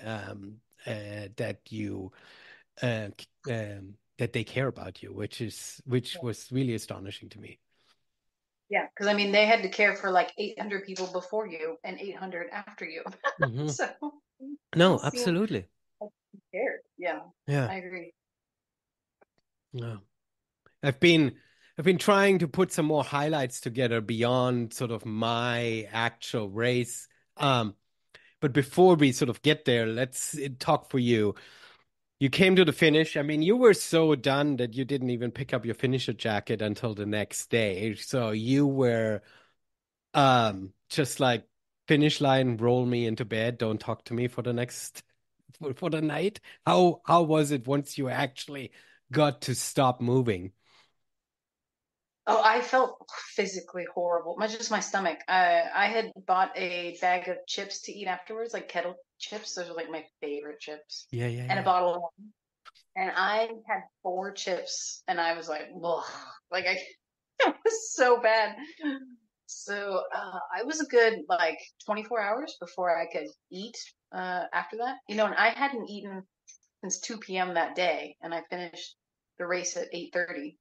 Speaker 1: That you that they care about you, which was really astonishing to me.
Speaker 2: Yeah, because I mean, they had to care for like 800 people before you and 800 after you.
Speaker 1: Hmm.
Speaker 2: So
Speaker 1: No,
Speaker 2: people seem
Speaker 1: absolutely.
Speaker 2: like scared. Yeah,
Speaker 1: Yeah.
Speaker 2: I agree.
Speaker 1: No. I've been I've been trying to put some more highlights together beyond sort of my actual race. But before we sort of get there, let's talk for you. You came to the finish. I mean, you were so done that you didn't even pick up your finisher jacket until the next day. So you were just like finish line, roll me into bed, don't talk to me for the next for the night. How was it once you actually got to stop moving.
Speaker 2: Oh, I felt physically horrible. Much just my stomach. I had bought a bag of chips to eat afterwards, like kettle chips. Those are like my favorite chips,
Speaker 1: Yeah, yeah,
Speaker 2: and a
Speaker 1: yeah.
Speaker 2: bottle of wine. And I had four chips, and I was like, "Ugh." Like I, it was so bad. So I was a good like 24 hours before I could eat. After that, and I hadn't eaten since 2 p.m. that day, and I finished the race at 8:30.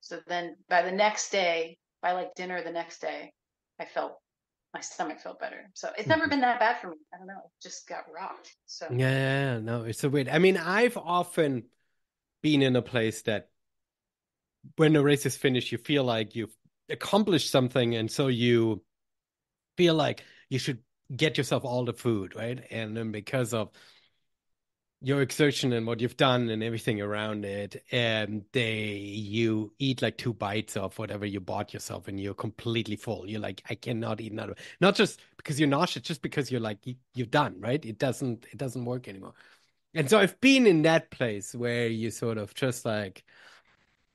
Speaker 2: So then by the next day, by like dinner the next day, I felt my stomach felt better. So it's never
Speaker 1: Mhm.
Speaker 2: been that bad for me. I don't know. It just got rocked. So
Speaker 1: Yeah, yeah, yeah, no, it's so weird. I mean, I've often been in a place that when the race is finished, you feel like you've accomplished something, and so you feel like you should get yourself all the food, right? And then because of your exertion and what you've done and everything around it, and you eat like two bites of whatever you bought yourself, and you're completely full. You're like, I cannot eat another. Not just because you're nauseous, just because you're like you've done, right? It doesn't work anymore. And so I've been in that place where you sort of just like,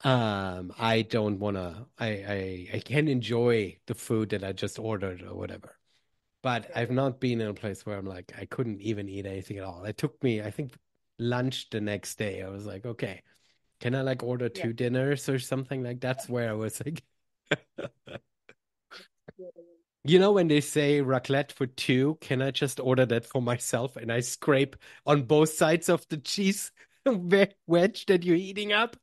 Speaker 1: I don't wanna, I can enjoy the food that I just ordered or whatever. But I've
Speaker 2: right.
Speaker 1: not been in a place where I'm like, I couldn't even eat anything at all. It took me, I think, lunch the next day. I was like, okay, can I like order
Speaker 2: Yeah.
Speaker 1: two dinners or something like that's where I was like,
Speaker 2: Yeah.
Speaker 1: when they say raclette for two, can I just order that for myself and I scrape on both sides of the cheese wedge that you're eating up?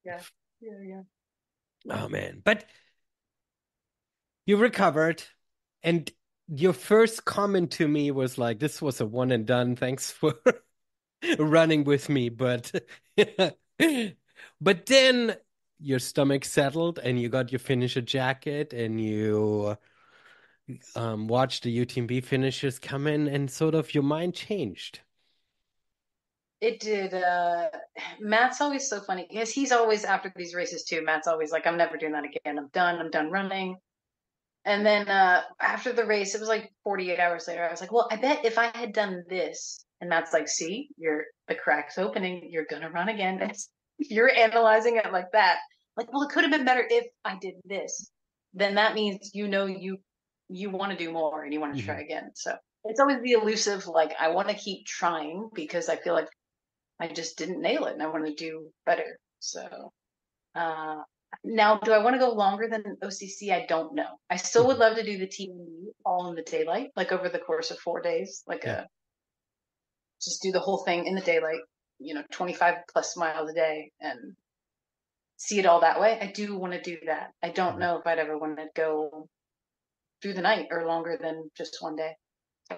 Speaker 2: Yeah. Yeah. Yeah.
Speaker 1: Oh man. But you recovered, and your first comment to me was like, this was a one and done. Thanks for running with me, but but then your stomach settled and you got your finisher jacket and you watched the UTMB finishers come in and sort of your mind changed.
Speaker 2: It did. Matt's always so funny because he's always after these races too. Matt's always like, I'm never doing that again. I'm done. I'm done running. And then after the race, it was like 48 hours later. I was like, well, I bet if I had done this, and Matt's like, see, the crack's opening. You're gonna run again. And you're analyzing it like that. Like, well, it could have been better if I did this. Then that means you want to do more and you want to try
Speaker 1: Mhm.
Speaker 2: again. So it's always the elusive. Like, I want to keep trying because I feel like I just didn't nail it and I want to do better. So uh, now, do I want to go longer than OCC? I don't know. I still would
Speaker 1: Mhm.
Speaker 2: love to do the TMB all in the daylight, like over the course of 4 days, like
Speaker 1: Yeah.
Speaker 2: just do the whole thing in the daylight, 25 plus miles a day and see it all that way. I do want to do that. I don't
Speaker 1: Mhm.
Speaker 2: know if I'd ever want to go through the night or longer than just one day. So,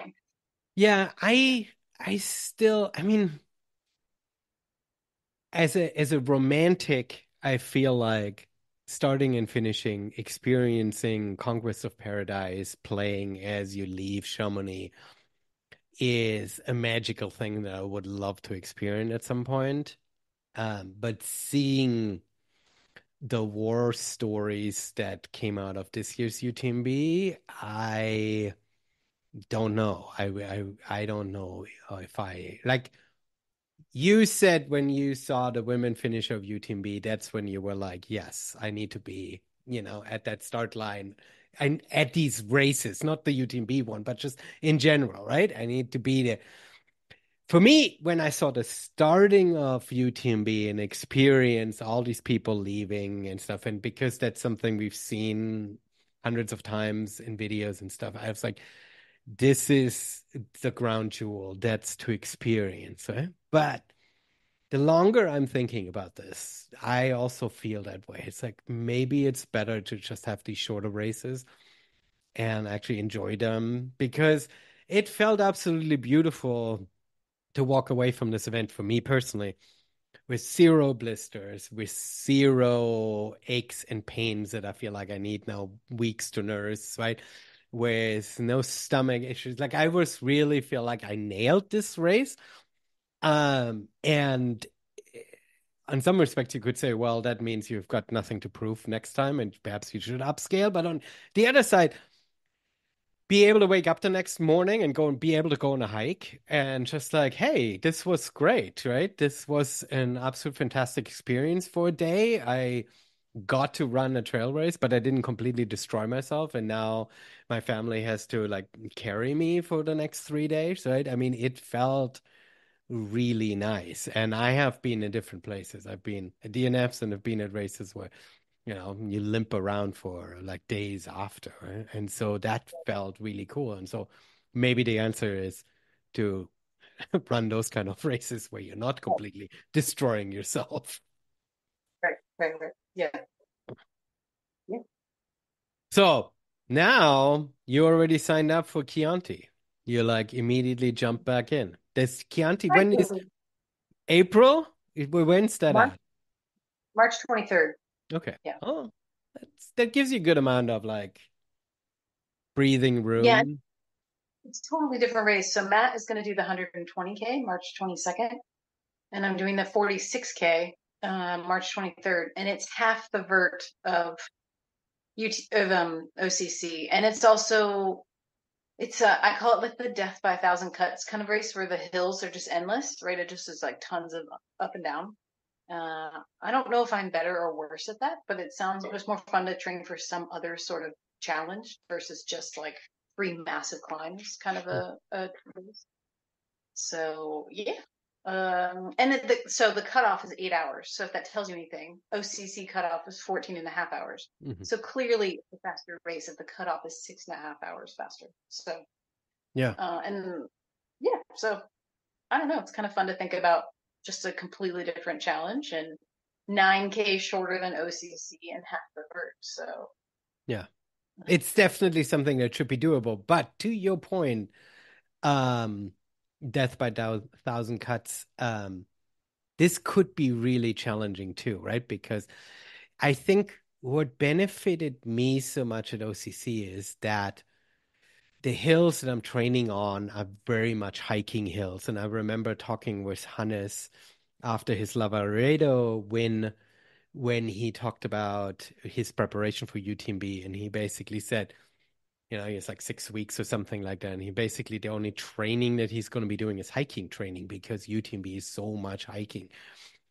Speaker 1: Yeah,
Speaker 2: yeah.
Speaker 1: I still, I mean, as a romantic, I feel like starting and finishing, experiencing Conquest of Paradise, playing as you leave Chamonix is a magical thing that I would love to experience at some point. But seeing the war stories that came out of this year's UTMB, I don't know. I don't know if I like. You said when you saw the women finish of UTMB, that's when you were like, yes, I need to be, at that start line and at these races, not the UTMB one, but just in general, right? I need to be there. For me, when I saw the starting of UTMB and experience all these people leaving and stuff, and because that's something we've seen hundreds of times in videos and stuff, I was like, this is the ground jewel that's to experience, right? But the longer I'm thinking about this, I also feel that way. It's like maybe it's better to just have these shorter races and actually enjoy them because it felt absolutely beautiful to walk away from this event for me personally with zero blisters, with zero aches and pains that I feel like I need now weeks to nurse, right? With no stomach issues. Like I was really feel like I nailed this race. And in some respects, you could say, well, that means you've got nothing to prove next time, and perhaps you should upscale. But on the other side, be able to wake up the next morning and go and be able to go on a hike and just like, hey, this was great, right? This was an absolute fantastic experience for a day. I got to run a trail race, but I didn't completely destroy myself. And now my family has to like carry me for the next 3 days, right? I mean, it felt really nice. And I have been in different places. I've been at DNFs and I've been at races where you limp around for like days after, right? And so that felt really cool. And so maybe the answer is to run those kind of races where you're not completely destroying yourself.
Speaker 2: Right, right, right. Yeah, yeah.
Speaker 1: So now you already signed up for Chianti. You like immediately jump back in. This Chianti,
Speaker 2: Right.
Speaker 1: when is April? When's that
Speaker 2: March
Speaker 1: at?
Speaker 2: March 23rd.
Speaker 1: Okay.
Speaker 2: Yeah.
Speaker 1: Oh, that gives you a good amount of like breathing
Speaker 2: Yeah,
Speaker 1: room.
Speaker 2: it's a totally different race. So Matt is going to do the 120K March 22nd, and I'm doing the 46K March 23rd, and it's half the vert of OCC, and it's also I call it like the death by a thousand cuts kind of race where the hills are just endless, right? It just is like tons of up and down. I don't know if I'm better or worse at that, but it sounds just more fun to train for some other sort of challenge versus just like three massive climbs, kind of a race. So yeah. And so the cutoff is 8 hours. So if that tells you anything, OCC cutoff is 14 and a half hours.
Speaker 1: Mhm.
Speaker 2: So clearly it's a faster race if the cutoff is 6.5 hours faster. So,
Speaker 1: Yeah.
Speaker 2: and yeah, so I don't know. It's kind of fun to think about just a completely different challenge and 9K shorter than OCC and half the vert. So,
Speaker 1: Yeah. It's definitely something that should be doable. But to your point, um, death by thousand cuts, this could be really challenging too, right? Because I think what benefited me so much at OCC is that the hills that I'm training on are very much hiking hills. And I remember talking with Hannes after his Lavaredo win when he talked about his preparation for UTMB, and he basically said, it's like 6 weeks or something like that. And he basically, the only training that he's going to be doing is hiking training because UTMB is so much hiking.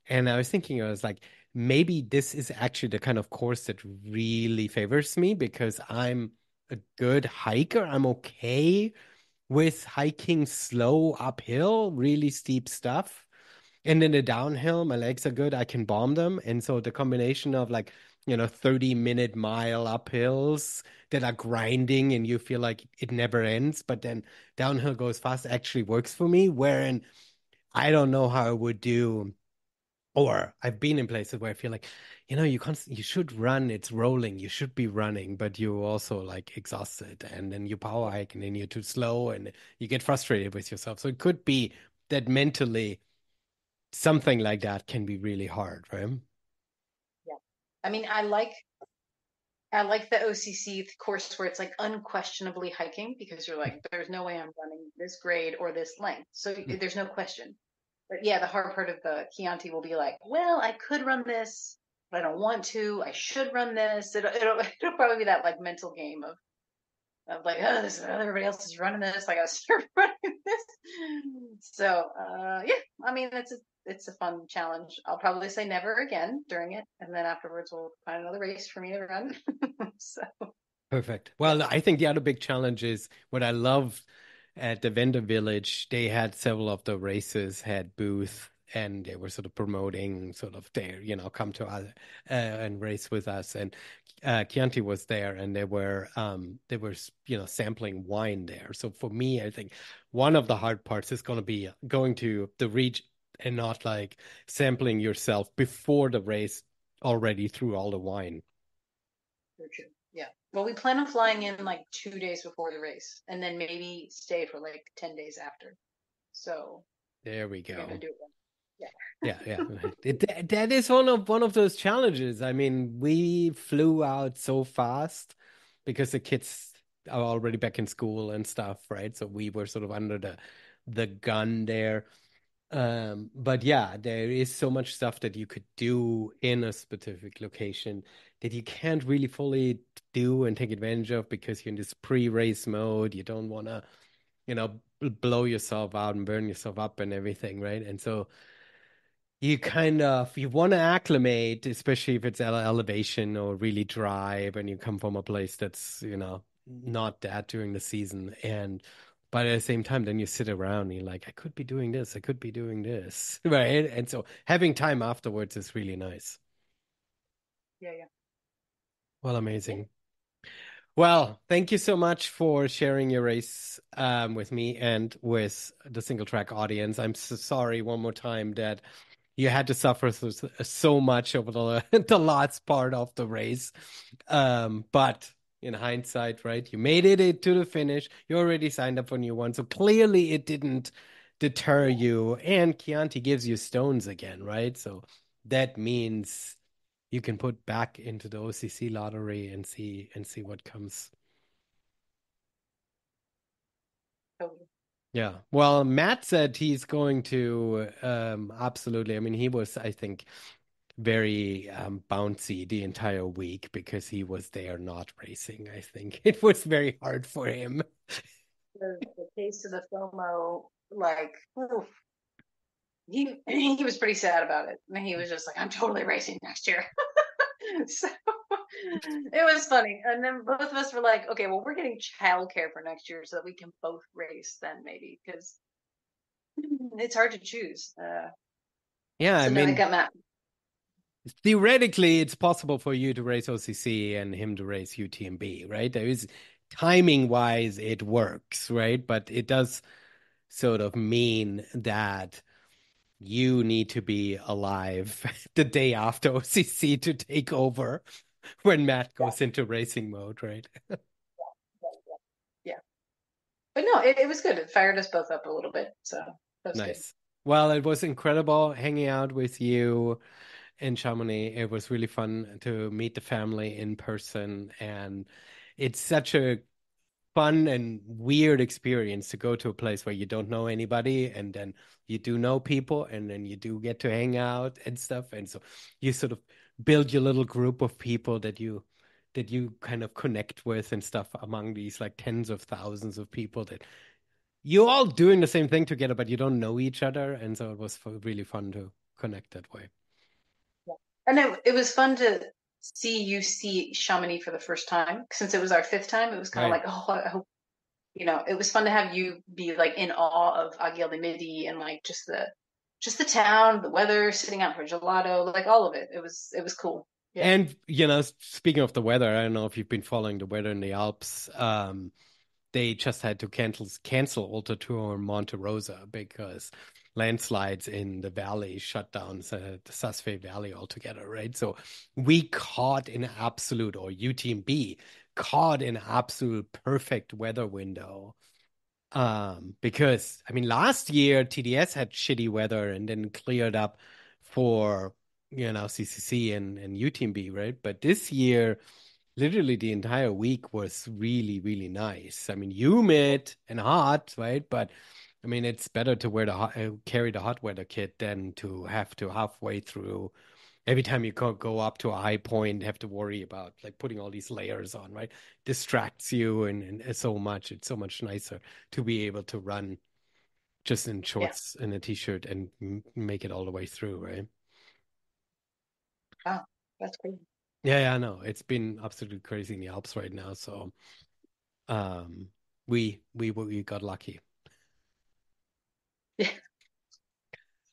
Speaker 1: And I was thinking, I was like, maybe this is actually the kind of course that really favors me because I'm a good hiker. I'm okay with hiking slow uphill, really steep stuff. And then the downhill, my legs are good. I can bomb them. And so the combination of like, 30-minute mile uphills that are grinding and you feel like it never ends, but then downhill goes fast actually works for me. Wherein I don't know how I would do, or I've been in places where I feel like, you should run, it's rolling, you should be running, but you're also like exhausted and then you power hike and then you're too slow and you get frustrated with yourself. So it could be that mentally something like that can be really hard, right?
Speaker 2: yeah. I mean, I like the OCC course where it's like unquestionably hiking because you're like, there's no way I'm running this grade or this length. So there's no question. But yeah, the hard part of the Chianti will be like, well, I could run this, but I don't want to. I should run this. It'll probably be that like mental game of like, oh, everybody else is running this. I gotta start running this. So yeah, I mean it's a fun challenge. I'll probably say never again during it, and then afterwards we'll find another race for me to run. So
Speaker 1: Perfect.
Speaker 2: yeah,
Speaker 1: Well, I think the other big challenge is what I loved at the vendor village. They had several of the races had booth and they were sort of promoting sort of there, come to us and race with us. And Chianti was there and they were sampling wine there. So for me, I think one of the hard parts is going to be going to the region and not like sampling yourself before the race already through all the wine.
Speaker 2: for sure. Yeah. Well, we plan on flying in like 2 days before the race, and then maybe stay for like 10 days after. So
Speaker 1: There we
Speaker 2: we're gonna
Speaker 1: go.
Speaker 2: do it. Yeah.
Speaker 1: Yeah, yeah. That is one of those challenges. I mean, we flew out so fast because the kids are already back in school and stuff, right? So we were sort of under the gun there. But yeah, there is so much stuff that you could do in a specific location that you can't really fully do and take advantage of because you're in this pre-race mode. You don't want to, blow yourself out and burn yourself up and everything, right? And so you want to acclimate, especially if it's elevation or really dry when you come from a place that's, not that during the season. And but at the same time, then you sit around and you're like, I could be doing this, I could be doing this, right? And so having time afterwards is really nice.
Speaker 2: Yeah, yeah.
Speaker 1: Well,
Speaker 2: Yeah.
Speaker 1: amazing. Well, thank you so much for sharing your race with me and with the single track audience. I'm so sorry one more time that you had to suffer so much over the the last part of the race. But in hindsight, right, you made it to the finish. You already signed up for new one, so clearly it didn't deter you. And Chianti gives you stones again, right? So that means you can put back into the OCC lottery and see what comes.
Speaker 2: Totally.
Speaker 1: Yeah. Well, Matt said he's going to absolutely. I mean, he was, I think, very bouncy the entire week because he was there not racing. I think it was very hard for him.
Speaker 2: The taste of the FOMO, like, oof, he was pretty sad about it. And he was just like, I'm totally racing next year. So it was funny. And then both of us were like, okay, well, we're getting childcare for next year so that we can both race then maybe because it's hard to choose.
Speaker 1: Yeah, I
Speaker 2: So no, I
Speaker 1: mean,
Speaker 2: got Matt.
Speaker 1: theoretically, it's possible for you to race OCC and him to race UTMB, right? There is timing wise, it works, right? But it does sort of mean that you need to be alive the day after OCC to take over when Matt
Speaker 2: Yeah,
Speaker 1: goes into racing mode, right?
Speaker 2: yeah, yeah, yeah. But no, it was good. It fired us both up a little bit. So that's good.
Speaker 1: Nice. Well, it was incredible hanging out with you in Chamonix. It was really fun to meet the family in person, and it's such a fun and weird experience to go to a place where you don't know anybody and then you do know people and then you do get to hang out and stuff. And so you sort of build your little group of people that you kind of connect with and stuff among these like tens of thousands of people that you all doing the same thing together, but you don't know each other. And so it was really fun to connect that way.
Speaker 2: Yeah. And it was fun to see you see Chamonix for the first time. Since it was our fifth time, it was kind of
Speaker 1: Right.
Speaker 2: like, oh, I hope, it was fun to have you be like in awe of Aguil de Midi and like just the town, the weather, sitting out for gelato, like all of it. It was cool. Yeah.
Speaker 1: And, speaking of the weather, I don't know if you've been following the weather in the Alps. They just had to cancel Ultra Tour Monte Rosa because landslides in the valley shut down the Sasfe Valley altogether, right? So we caught an absolute, or UTMB caught an absolute perfect weather window. Because I mean, last year TDS had shitty weather and then cleared up for CCC and UTMB, right? But this year literally the entire week was really, really nice. I mean, humid and hot, right? But I mean, it's better to carry the hot weather kit than to have to halfway through. Every time you go up to a high point, have to worry about like putting all these layers on, right? Distracts you and so much. It's so much nicer to be able to run just in
Speaker 2: Yeah.
Speaker 1: shorts and a t-shirt and make it all the way through, right?
Speaker 2: Wow. That's crazy.
Speaker 1: Yeah, yeah, I know. It's been absolutely crazy in the Alps right now. So Um, we got lucky.
Speaker 2: Yeah.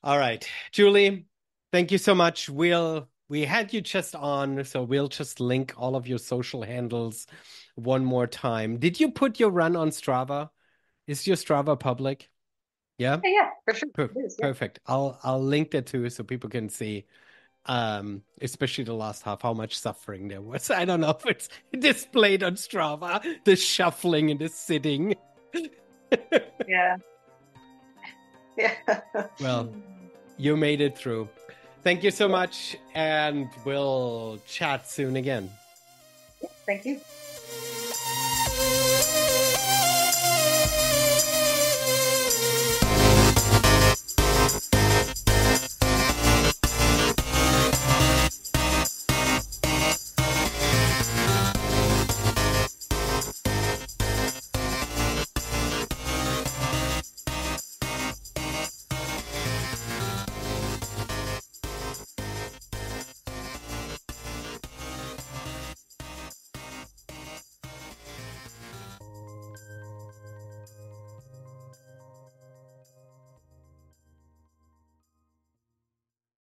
Speaker 1: All right, Julie, thank you so much. We had you just on, so we'll just link all of your social handles one more time. Did you put your run on Strava? Is your Strava public? Yeah?
Speaker 2: Yeah, yeah, for sure.
Speaker 1: Per
Speaker 2: It is. Yeah.
Speaker 1: Perfect. I'll link that too so people can see especially the last half how much suffering there was. I don't know if it's displayed on Strava, the shuffling and the sitting.
Speaker 2: Yeah. Yeah.
Speaker 1: Well, you made it through. Thank you so much, and we'll chat soon again.
Speaker 2: Thank you.